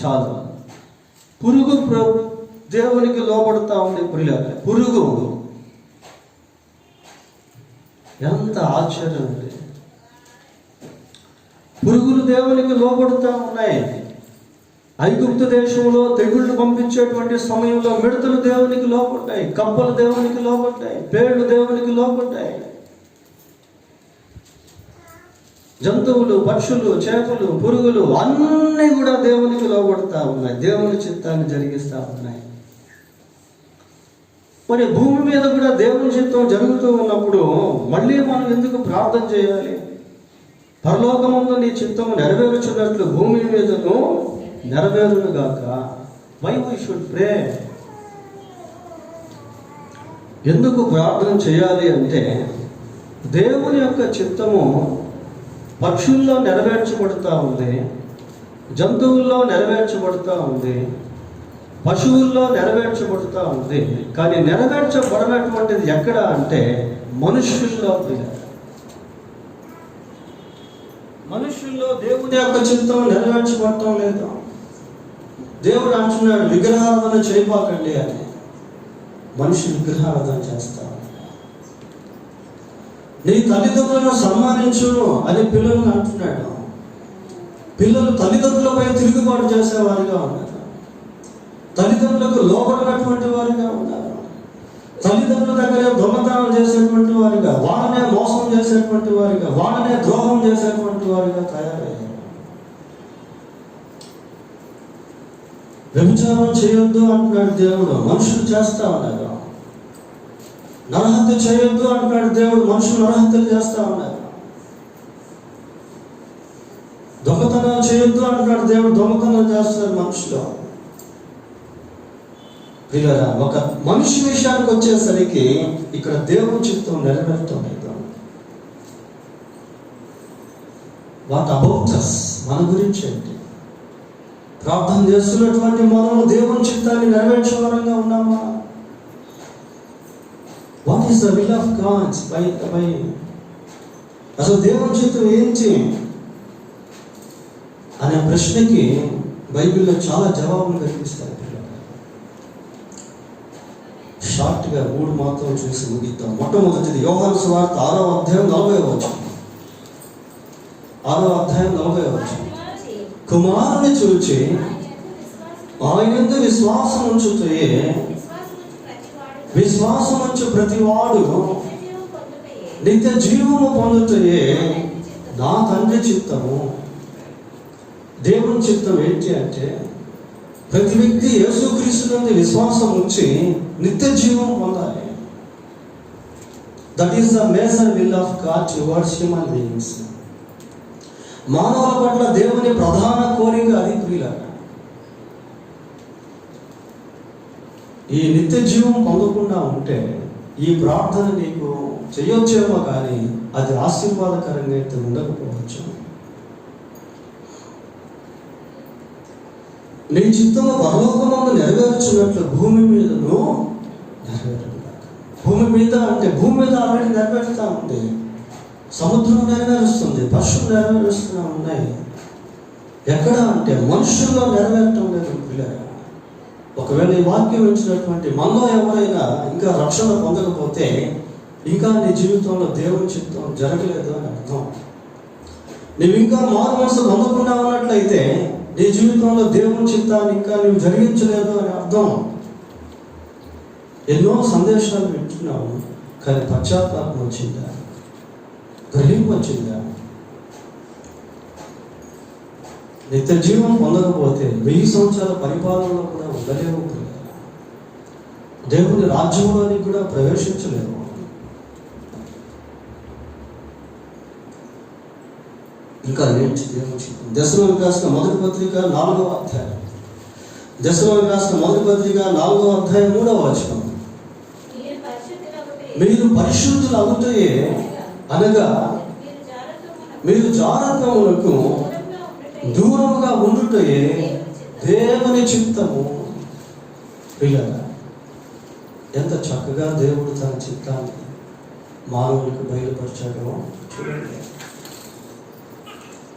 A: చాలు. పురుగు దేవునికి లోబడుతూ ఉంది ప్రియులారా. పురుగు ఎంత ఆశ్చర్యం అండి. పురుగులు దేవునికి లోబడుతూ ఉన్నాయి. ఐగుప్తు దేశంలో తెగుళ్ళు పంపించేటువంటి సమయంలో మిడతలు దేవునికి లోబడ్డాయి, కప్పలు దేవునికి లోబడ్డాయి, పేళ్ళు దేవునికి లోబడ్డాయి. జంతువులు, పక్షులు, చేపలు, పురుగులు అన్నీ కూడా దేవునికి లోబడుతూ ఉన్నాయి, దేవుని చిత్తాన్ని జరిగిస్తూ ఉన్నాయి. మరి భూమి మీద కూడా దేవుని చిత్తం జరుగుతూ ఉన్నప్పుడు మళ్ళీ మనం ఎందుకు ప్రార్థన చేయాలి? పరలోకమందు నీ చిత్తము నెరవేర్చున్నట్లు భూమి మీదను నెరవేరును గాక. Why we should pray? ఎందుకు ప్రార్థన చేయాలి అంటే దేవుని యొక్క చిత్తము పక్షుల్లో నెరవేర్చబడుతూ ఉంది, జంతువుల్లో నెరవేర్చబడుతూ ఉంది, పశువుల్లో నెరవేర్చబడుతూ ఉంది. కానీ నెరవేర్చబడినటువంటిది ఎక్కడ అంటే మనుష్యుల్లో. మనుష్యుల్లో దేవుని యొక్క చిత్తం నెరవేర్చబడటం లేదు. దేవుడు అంటున్నాడు విగ్రహారాధన చేయబాకండి అని. మనుషులు విగ్రహారాధన చేస్తారు. నీ తల్లిదండ్రులను సన్మానించు అని పిల్లలను అంటున్నాడు. పిల్లలు తల్లిదండ్రులపై తిరుగుబాటు చేసేవారుగా ఉన్నారు, తల్లిదండ్రులకు లోబడినటువంటి వారుగా ఉన్నారు, తల్లిదండ్రుల దగ్గర దొంగతనం చేసేటువంటి వారుగా, వాళ్ళనే మోసం చేసేటువంటి వారుగా, వాళ్ళనే ద్రోహం చేసేటువంటి వారుగా తయారయ్యారు. వ్యభిచారం చేయొద్దు అంటున్నాడు దేవుడు, మనుషులు చేస్తా ఉన్నారు. నరహత్య చేయొద్దు అంటున్నాడు దేవుడు, మనుషులు నరహత్యలు చేస్తా ఉన్నారు. దొంగతనాలు చేయొద్దు అంటున్నాడు దేవుడు, దొంగతనాలు చేస్తున్నారు మనుషులు. పిల్లరా, ఒక మనిషి విషయానికి వచ్చేసరికి ఇక్కడ దేవుని చిత్తం నెరవేరుతాం లేదు. వాట్ అబౌట్ us, మన గురించి ఏంటి? ప్రార్థన చేస్తున్నటువంటి మనము దేవుని చిత్తాన్ని నెరవేర్చే వారంగా ఉన్నామా? What is the will of God? అసలు దేవుని చిత్తం ఏంటి అనే ప్రశ్నకి బైబిల్లో చాలా జవాబులు కనిపిస్తాయి. షార్ట్గా 3 మాత్రం చూసి ముగిద్దాం. మొట్టమొదటిది యోహాను సువార్త 6వ అధ్యాయం 40వ వచనం. 6వ అధ్యాయం 40వ వచనం. కుమారుని చూచి ఆయనందు విశ్వాసం ఉంచు ప్రతివాడు నిత్య జీవము పొందుటయే నా తండ్రి చిత్తము. దేవుని చిత్తం ఏంటి అంటే ప్రతి వ్యక్తి యేసుక్రీస్తు నుండి విశ్వాసం ఉంచి నిత్య జీవం పొందాలి. That is the major will of God towards human beings. మానవుల పట్ల దేవుని ప్రధాన కోరిక అది. ప్రియులారా, ఈ నిత్య జీవం పొందకుండా ఉంటే ఈ ప్రార్థన నీకు చేయొచ్చేమో కానీ అది ఆశీర్వాదకరంగా అయితే ఉండకపోవచ్చు. నీ చిత్తము పరలోకమందు నెరవేర్చున్నట్లు భూమి మీదను నెరవేరుగాక. భూమి మీద అంటే భూమి మీద ఆల్రెడీ నెరవేరుతూ ఉంది. సముద్రం నెరవేరుస్తుంది, పశువులు నెరవేరుస్తూ ఉన్నాయి. ఎక్కడ అంటే మనుషుల్లో నెరవేరటం లేదు. పిల్లలు, ఒకవేళ ఈ వాక్యం ఇచ్చినటువంటి మనలో ఎవరైనా ఇంకా రక్షణ పొందకపోతే ఇంకా నీ జీవితంలో దేవుని చిత్తం జరగలేదు అని అర్థం. నువ్వు ఇంకా మారు మనసు పొందకుండా ఉన్నట్లయితే నీ జీవితంలో దేవుని చిత్తాన్ని ఇంకా నువ్వు జరిగించలేదు అని అర్థం. ఎన్నో సందేశాలు వింటున్నావు, కానీ పశ్చాత్తాపం వచ్చిందా? గ్రహింపు వచ్చిందా? నిత్య జీవం పొందకపోతే 1000 సంవత్సరాల పరిపాలనలో కూడా ఉండలేవు. దేవుని రాజ్యంలోనికి కూడా ప్రవేశించలేము. ఇంకా ఏంటి దేవుని చిత్తం? దశలోనికి రాసిన మొదటి పత్రిక 4వ అధ్యాయం. దశలోనికి రాసిన మొదటి పత్రిక 4వ అధ్యాయం 3వ వచనం. మీరు పరిశుద్ధులు అవుతాయే అనగా మీరు జారత్వములకు దూరముగా ఉండుటయే దేవుని చిత్తము. పిల్లల, ఎంత చక్కగా దేవుడు తన చిత్తాన్ని మానవునికి బయలుపరిచాడో చూడండి.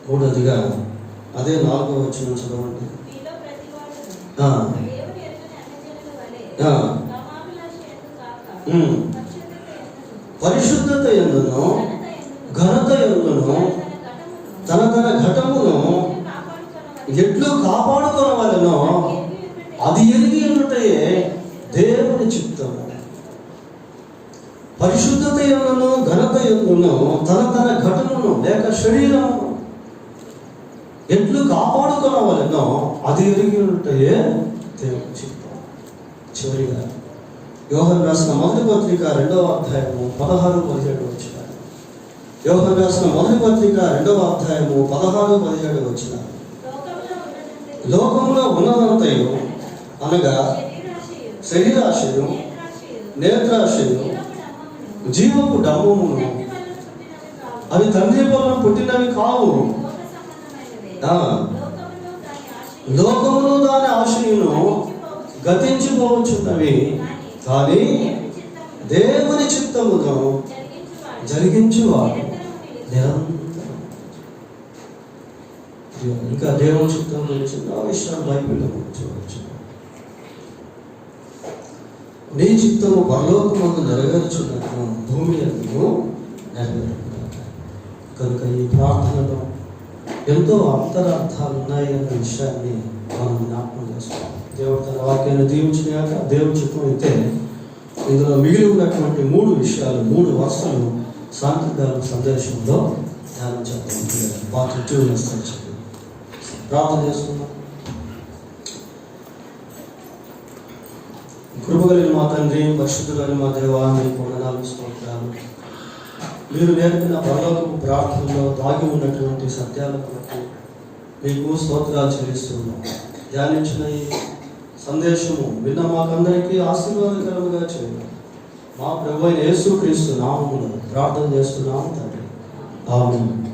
A: 3వదిగా అదే 4వ వచనం చదవండి. పరిశుద్ధత యందును ఘనత యందును తన ఘటమును ఎట్లు కాపాడుకొనవలెనో అది ఎరిగి ఉండుటయే దేవుని చిత్తము. పరిశుద్ధత యందును ఘనత యందును తన ఘటమును లేక శరీరము ఎట్లు కాపాడుకొనవలెనో అది ఎరిగి ఉండుటయే దేవుని చిత్తం. చివరిగా యోహాను రాసిన మొదటి పత్రిక 2వ అధ్యాయము 16-17 వచనాలు. యోహాను రాసిన మొదటి పత్రిక 2వ అధ్యాయము 16-17 వచనాలు. లోకంలో ఉన్నదంతయు అనగా శరీరాశయు, నేత్రాశయు, జీవపు డమ్మమును అవి తండ్రి వలన పుట్టినవి కావు. లోకములో దాని ఆశయును గతించిపోవచ్చున్నవి, కానీ దేవుని చిత్తమును జరిగించువాడు నిరంతరం. ఇంకా దేవుని చిత్తం గురించి ఎన్నో విషయాలు బైబిల్లో చూడవచ్చు. నీ చిత్తము పరలోకమందు నెరవేర్చున్నట్లు భూమి యందు నెరవేరుగాక. కనుక ఈ ప్రార్థనలో ఎంతో అంతరార్థాలు ఉన్నాయి అన్న విషయాన్ని మనం జ్ఞాపకం చేసుకోవాలి. దేవుడు తన వాక్యాన్ని దీవించినాక దేవుని చిత్తం అయితే ఇందులో మిగిలి ఉన్నటువంటి 3 విషయాలు, 3 వరుసలు సాయంత్రకాల సందేశంలో ధ్యానం చేద్దాం. పార్ట్ 2 ప్రార్థన చేసుకుందాం. కృపగలిగిన మా తండ్రి, పరిశుద్ధులైన మా దేవా, మీకు వందనాలు, స్తోత్రాలు. మీరు నేర్పిన పరలోకపు ప్రార్థనలో దాగి ఉన్నటువంటి సత్యాలను బట్టి మీకు స్తోత్రాలు చెల్లిస్తున్నాం. ధ్యానించిన ఈ సందేశము విన్న మాకందరికీ ఆశీర్వాదకరంగా చేయండి. మా ప్రభు అయిన యేసుక్రీస్తు నామములో ప్రార్థన చేస్తున్నాము తండ్రి. ఆమేన్.